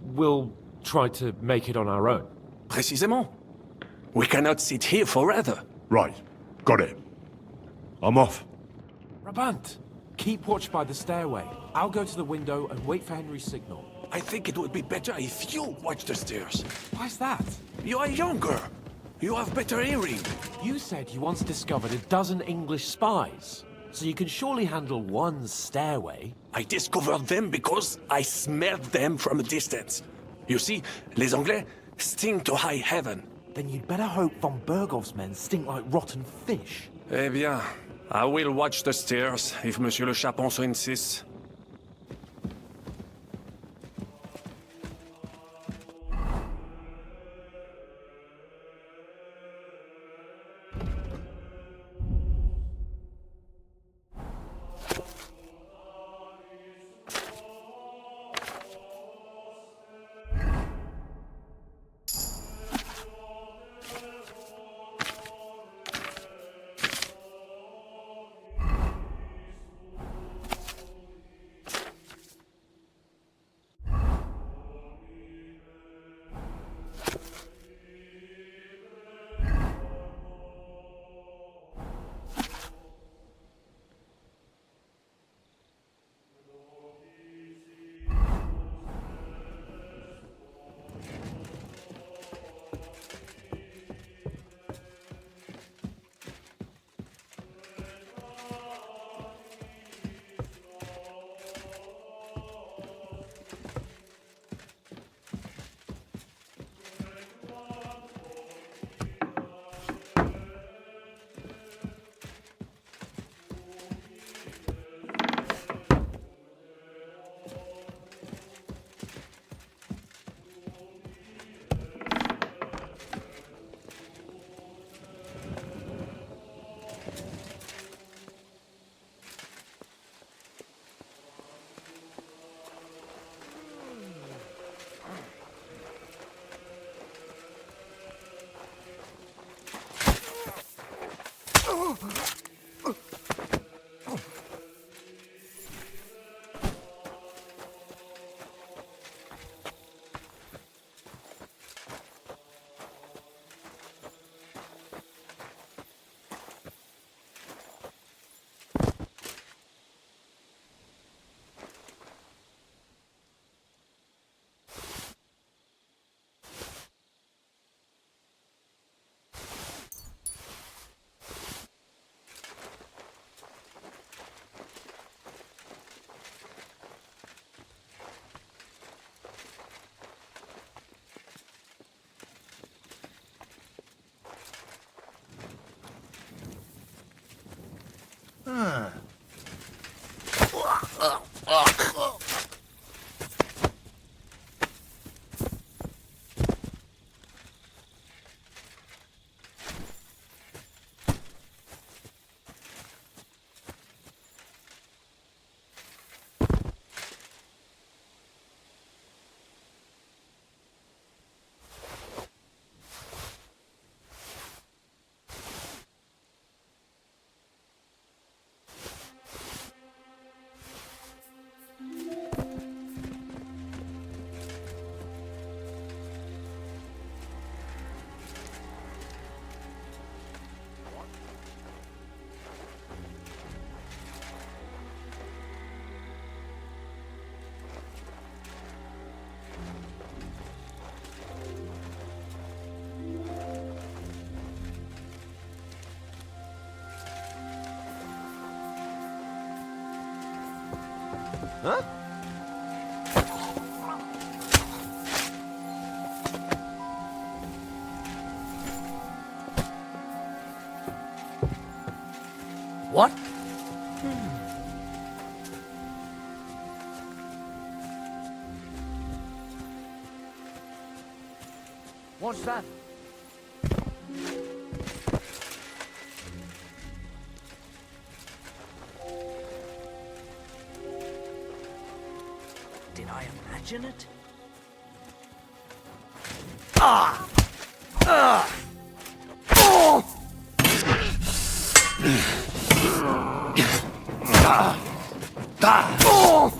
[SPEAKER 19] we'll try to make it on our own.
[SPEAKER 18] Précisément. We cannot sit here forever.
[SPEAKER 3] Right. Got it. I'm off.
[SPEAKER 19] Brabant, keep watch by the stairway. I'll go to the window and wait for Henry's signal.
[SPEAKER 18] I think it would be better if you watch the stairs.
[SPEAKER 19] Why's that?
[SPEAKER 18] You are younger. You have better hearing.
[SPEAKER 19] You said you once discovered a dozen English spies. So you can surely handle one stairway.
[SPEAKER 18] I discovered them because I smelled them from a distance. You see, les Anglais stink to high heaven.
[SPEAKER 19] Then you'd better hope von Bergov's men stink like rotten fish.
[SPEAKER 18] Eh bien, I will watch the stairs if Monsieur le Chapon so insists.
[SPEAKER 2] Huh?
[SPEAKER 1] What? What's that? Did I imagine it? Ah! Ah! Oh! Oh!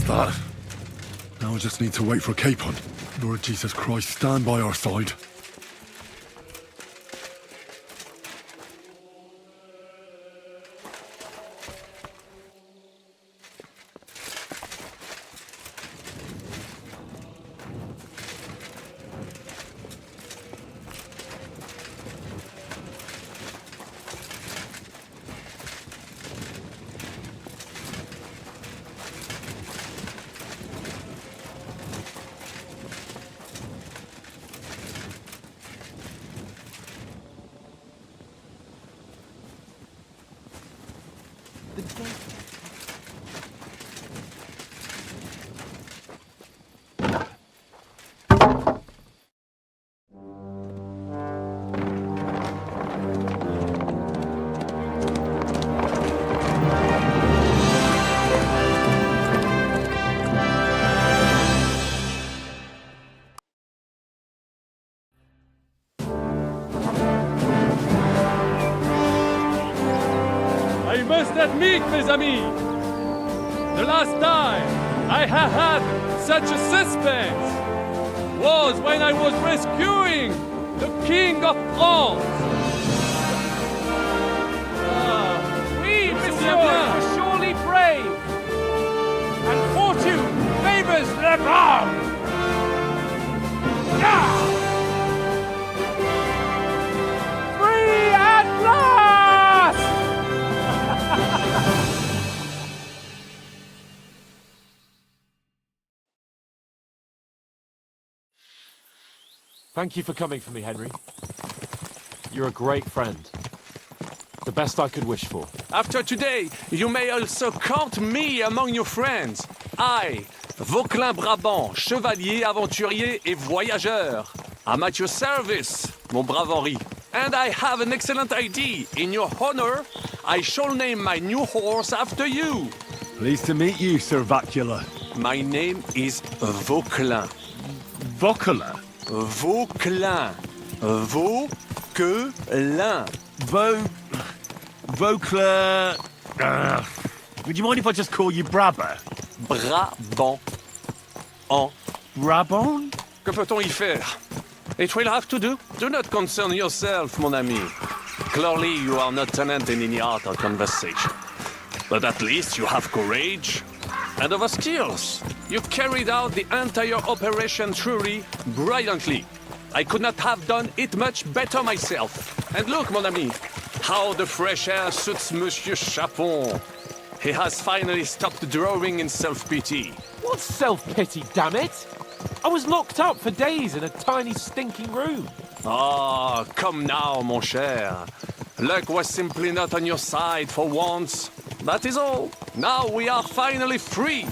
[SPEAKER 3] That. Now I just need to wait for Capon. Lord Jesus Christ, stand by our side.
[SPEAKER 15] I must admit, mes amis, the last time I have had such a suspense was when I was rescuing the King of France. Oui, monsieur, was surely brave, and fortune favors the brave. Free at last!
[SPEAKER 19] Thank you for coming for me, Henry. You're a great friend. The best I could wish for.
[SPEAKER 18] After today, you may also count me among your friends. I, Vauquelin Brabant, chevalier, aventurier et voyageur. I'm at your service, mon brave Henri. And I have an excellent idea. In your honor, I shall name my new horse after you.
[SPEAKER 3] Pleased to meet you, Sir Vacula.
[SPEAKER 18] My name is Vauquelin.
[SPEAKER 3] Vauquelin?
[SPEAKER 18] Vauquelin. Vauquelin.
[SPEAKER 3] Vauquelin... would you mind if I just call you Brabber?
[SPEAKER 18] Brabant.
[SPEAKER 3] Brabant?
[SPEAKER 18] Que peut-on y faire? It will have to do. Do not concern yourself, mon ami. Clearly, you are not talented in any art or conversation. But at least you have courage and other skills. You carried out the entire operation truly brilliantly. I could not have done it much better myself. And look, mon ami, how the fresh air suits Monsieur Chapon. He has finally stopped drawing in self-pity.
[SPEAKER 19] What self-pity, damn it? I was locked up for days in a tiny stinking room.
[SPEAKER 18] Ah, come now, mon cher. Luck was simply not on your side for once. That is all. Now we are finally free.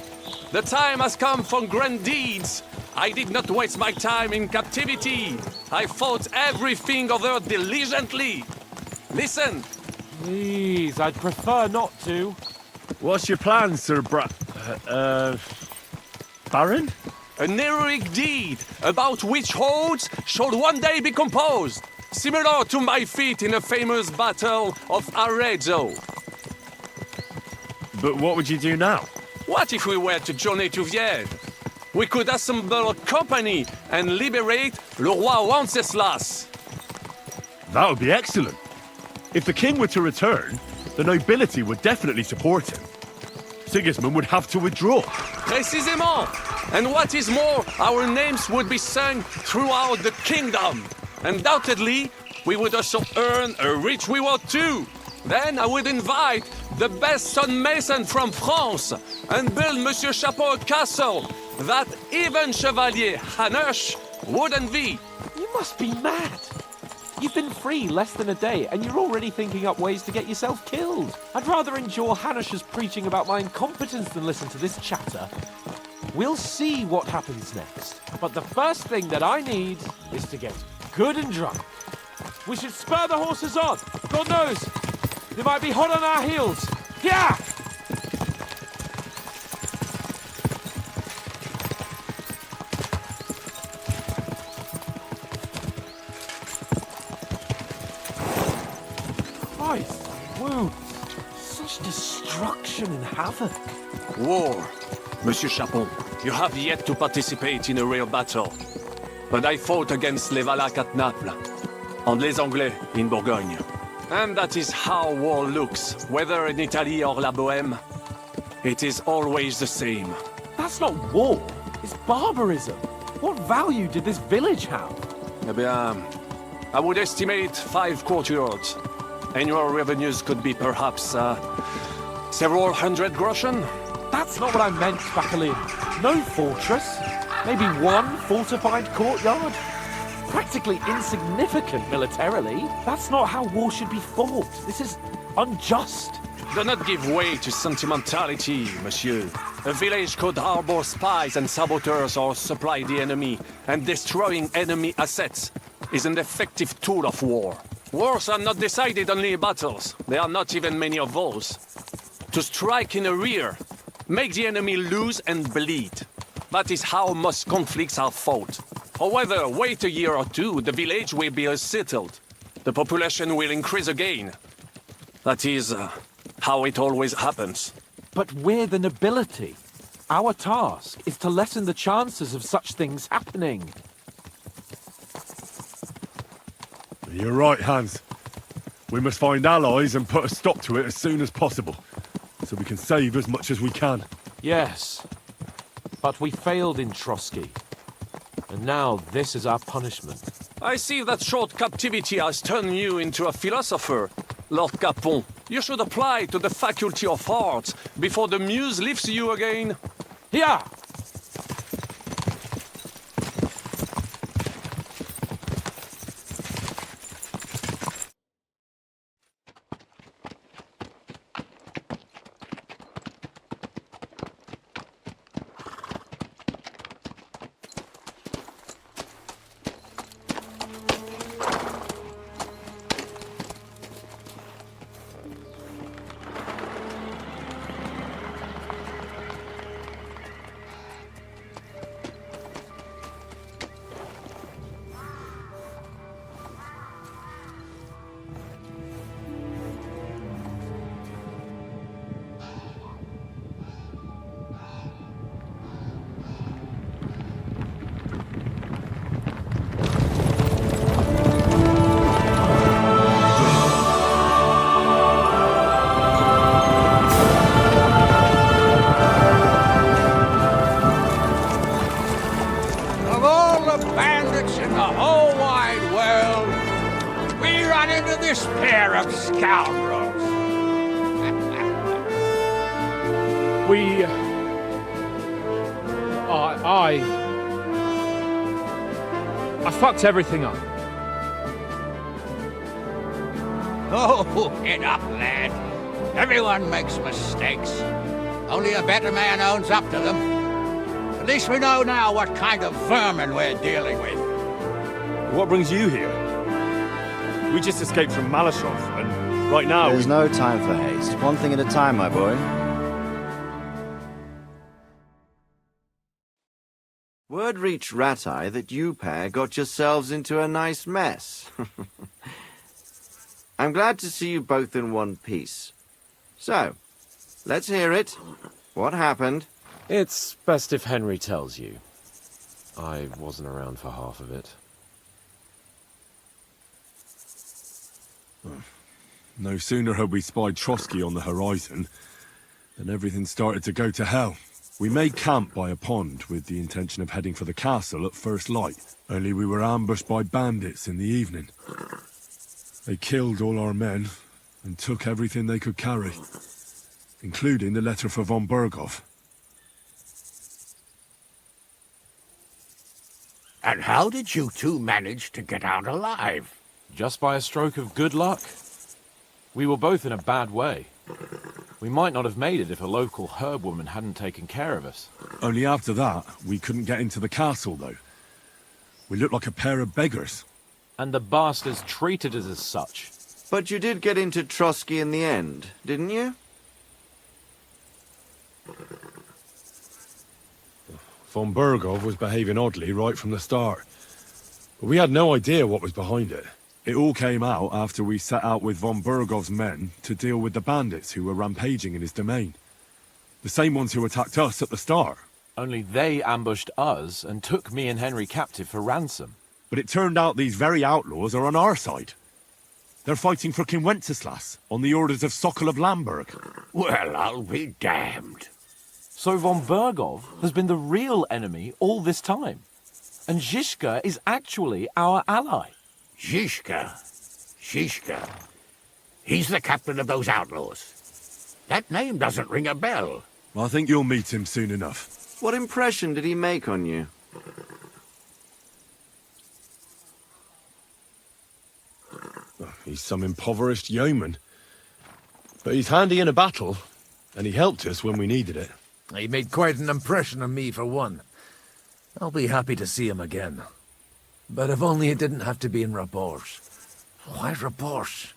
[SPEAKER 18] The time has come for grand deeds. I did not waste my time in captivity. I fought everything over diligently. Listen.
[SPEAKER 19] Please, I'd prefer not to.
[SPEAKER 3] What's your plan, Sir Baron?
[SPEAKER 18] An heroic deed about which hordes shall one day be composed, similar to my feat in the famous Battle of Arezzo.
[SPEAKER 3] But what would you do now?
[SPEAKER 18] What if we were to journey to Vienne? We could assemble a company and liberate le roi Wenceslas.
[SPEAKER 3] That would be excellent. If the king were to return, the nobility would definitely support him. Sigismund would have to withdraw.
[SPEAKER 18] Précisément! And what is more, our names would be sung throughout the kingdom. Undoubtedly, we would also earn a rich reward too. Then I would invite the best stonemason from France and build Monsieur Chapeau a castle that even Chevalier Hanush would envy.
[SPEAKER 19] You must be mad. You've been free less than a day, and you're already thinking up ways to get yourself killed. I'd rather endure Hanush's preaching about my incompetence than listen to this chatter. We'll see what happens next. But the first thing that I need is to get good and drunk. We should spur the horses on. God knows, they might be hot on our heels. Yeah! Christ, wounds. Such destruction and havoc.
[SPEAKER 18] War. Monsieur Chapon, you have yet to participate in a real battle. But I fought against les Valaques at Naples, and les Anglais in Bourgogne. And that is how war looks, whether in Italy or La Bohème. It is always the same.
[SPEAKER 19] That's not war. It's barbarism. What value did this village have?
[SPEAKER 18] Eh bien, I would estimate 5 courtyards. Annual revenues could be perhaps several hundred groschen.
[SPEAKER 19] That's not what I meant, Bacalin. No fortress. Maybe one fortified courtyard. Practically insignificant militarily. That's not how war should be fought. This is unjust.
[SPEAKER 18] Do not give way to sentimentality, monsieur. A village could harbor spies and saboteurs or supply the enemy, and destroying enemy assets is an effective tool of war. Wars are not decided only in battles. There are not even many of those. To strike in the rear, make the enemy lose and bleed. That is how most conflicts are fought. However, wait a year or two, the village will be settled. The population will increase again. That is how it always happens.
[SPEAKER 19] But we're the nobility. Our task is to lessen the chances of such things happening.
[SPEAKER 3] You're right, Hans. We must find allies and put a stop to it as soon as possible, so we can save as much as we can.
[SPEAKER 19] Yes, but we failed in Trotsky. And now this is our punishment.
[SPEAKER 18] I see that short captivity has turned you into a philosopher, Lord Capon. You should apply to the Faculty of Arts before the muse lifts you again.
[SPEAKER 19] Yeah!
[SPEAKER 4] run into this pair of scoundrels?
[SPEAKER 17] We... I fucked everything up.
[SPEAKER 4] Oh, get up, lad. Everyone makes mistakes. Only a better man owns up to them. At least we know now what kind of vermin we're dealing with.
[SPEAKER 3] What brings you here? We just escaped from Malashov, and right now
[SPEAKER 20] There's no time for haste. One thing at a time, my boy. Word reached Ratai that you pair got yourselves into a nice mess. I'm glad to see you both in one piece. So, let's hear it. What happened?
[SPEAKER 19] It's best if Henry tells you. I wasn't around for half of it.
[SPEAKER 3] no sooner had we spied Trotsky on the horizon than everything started to go to hell. We made camp by a pond with the intention of heading for the castle at first light, only we were ambushed by bandits in the evening. They killed all our men and took everything they could carry, including the letter for von Berghoff.
[SPEAKER 4] And how did you two manage to get out alive?
[SPEAKER 19] Just by a stroke of good luck. We were both in a bad way. We might not have made it if a local herb woman hadn't taken care of us.
[SPEAKER 3] Only after that, we couldn't get into the castle, though. We looked like a pair of beggars.
[SPEAKER 19] And the bastards treated us as such.
[SPEAKER 20] But you did get into Trotsky in the end, didn't you?
[SPEAKER 3] Von Berghoff was behaving oddly right from the start. But we had no idea what was behind it. It all came out after we set out with von Berghoff's men to deal with the bandits who were rampaging in his domain. The same ones who attacked us at the start.
[SPEAKER 19] Only they ambushed us and took me and Henry captive for ransom.
[SPEAKER 3] But it turned out these very outlaws are on our side. They're fighting for King Wenceslas on the orders of Sokol of Lamberg.
[SPEAKER 4] Well, I'll be damned.
[SPEAKER 19] So von Berghoff has been the real enemy all this time. And Zizka is actually our ally.
[SPEAKER 4] Zizka? He's the captain of those outlaws. That name doesn't ring a bell.
[SPEAKER 3] I think you'll meet him soon enough.
[SPEAKER 20] What impression did he make on you?
[SPEAKER 3] He's some impoverished yeoman. But he's handy in a battle, and he helped us when we needed it.
[SPEAKER 21] He made quite an impression on me, for one. I'll be happy to see him again. But if only it didn't have to be in Rabosh. Why Rabosh?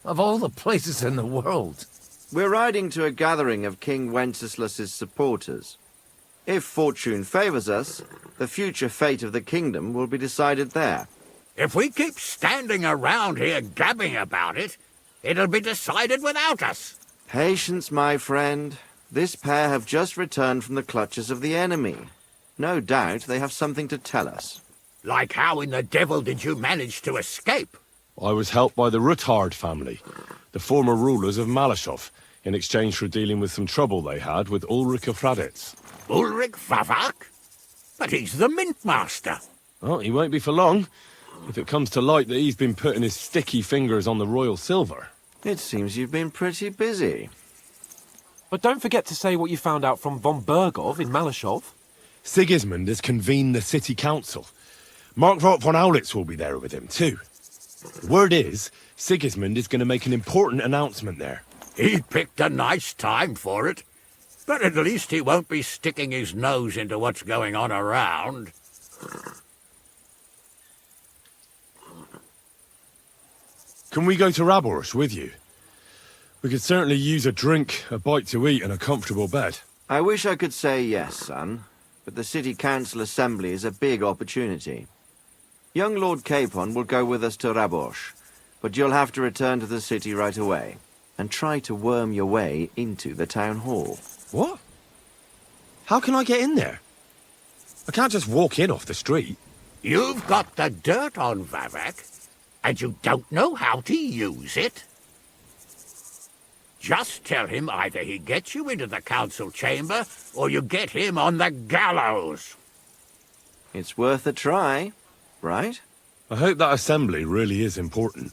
[SPEAKER 21] Of all the places in the world.
[SPEAKER 20] We're riding to a gathering of King Wenceslas's supporters. If fortune favors us, the future fate of the kingdom will be decided there.
[SPEAKER 4] If we keep standing around here gabbing about it, it'll be decided without us.
[SPEAKER 20] Patience, my friend. This pair have just returned from the clutches of the enemy. No doubt they have something to tell us.
[SPEAKER 4] Like how in the devil did you manage to escape?
[SPEAKER 3] I was helped by the Ruthard family, the former rulers of Malashov, in exchange for dealing with some trouble they had with Ulrich of Raditz.
[SPEAKER 4] Ulrich Vavak? But he's the mint master.
[SPEAKER 3] Well, he won't be for long, if it comes to light that he's been putting his sticky fingers on the royal silver.
[SPEAKER 20] It seems you've been pretty busy.
[SPEAKER 19] But don't forget to say what you found out from von Berghoff in Malashov.
[SPEAKER 3] Sigismund has convened the city council. Markvart von Aulitz will be there with him, too. The word is, Sigismund is going to make an important announcement there.
[SPEAKER 4] He picked a nice time for it. But at least he won't be sticking his nose into what's going on around.
[SPEAKER 3] Can we go to Raborsh with you? We could certainly use a drink, a bite to eat, and a comfortable bed.
[SPEAKER 20] I wish I could say yes, son, but the city council assembly is a big opportunity. Young Lord Capon will go with us to Raborsh, but you'll have to return to the city right away, and try to worm your way into the town hall.
[SPEAKER 3] What? How can I get in there? I can't just walk in off the street.
[SPEAKER 4] You've got the dirt on Vavak, and you don't know how to use it? Just tell him either he gets you into the council chamber, or you get him on the gallows.
[SPEAKER 20] It's worth a try, right?
[SPEAKER 3] I hope that assembly really is important.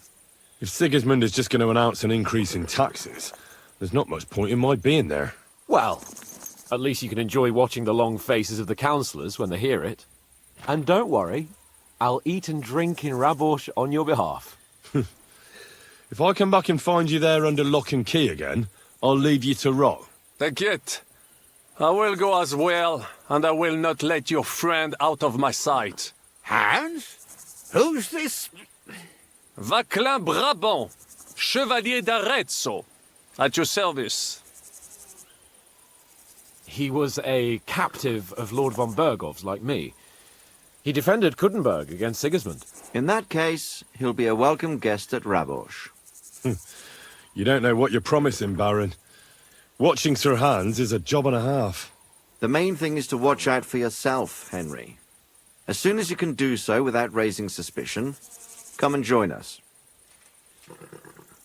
[SPEAKER 3] If Sigismund is just going to announce an increase in taxes, there's not much point in my being there.
[SPEAKER 19] Well, at least you can enjoy watching the long faces of the councillors when they hear it. And don't worry, I'll eat and drink in Rabosh on your behalf.
[SPEAKER 3] If I come back and find you there under lock and key again, I'll leave you to rot.
[SPEAKER 18] T'inquiète. I will go as well, and I will not let your friend out of my sight.
[SPEAKER 4] Hans? Who's this?
[SPEAKER 18] Vaclin Brabant, Chevalier d'Arezzo, at your service.
[SPEAKER 19] He was a captive of Lord von Bergov's, like me. He defended Kuddenberg against Sigismund.
[SPEAKER 20] In that case, he'll be a welcome guest at Rabosh.
[SPEAKER 3] You don't know what you're promising, Baron. Watching Sir Hans is a job and a half.
[SPEAKER 20] The main thing is to watch out for yourself, Henry. As soon as you can do so without raising suspicion, come and join us.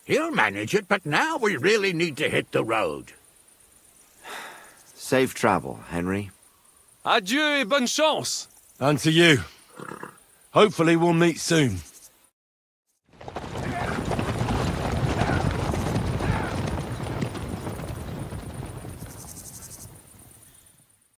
[SPEAKER 4] He'll manage it, but now we really need to hit the road.
[SPEAKER 20] Safe travel, Henry.
[SPEAKER 18] Adieu et bonne chance!
[SPEAKER 3] And to you. Hopefully we'll meet soon.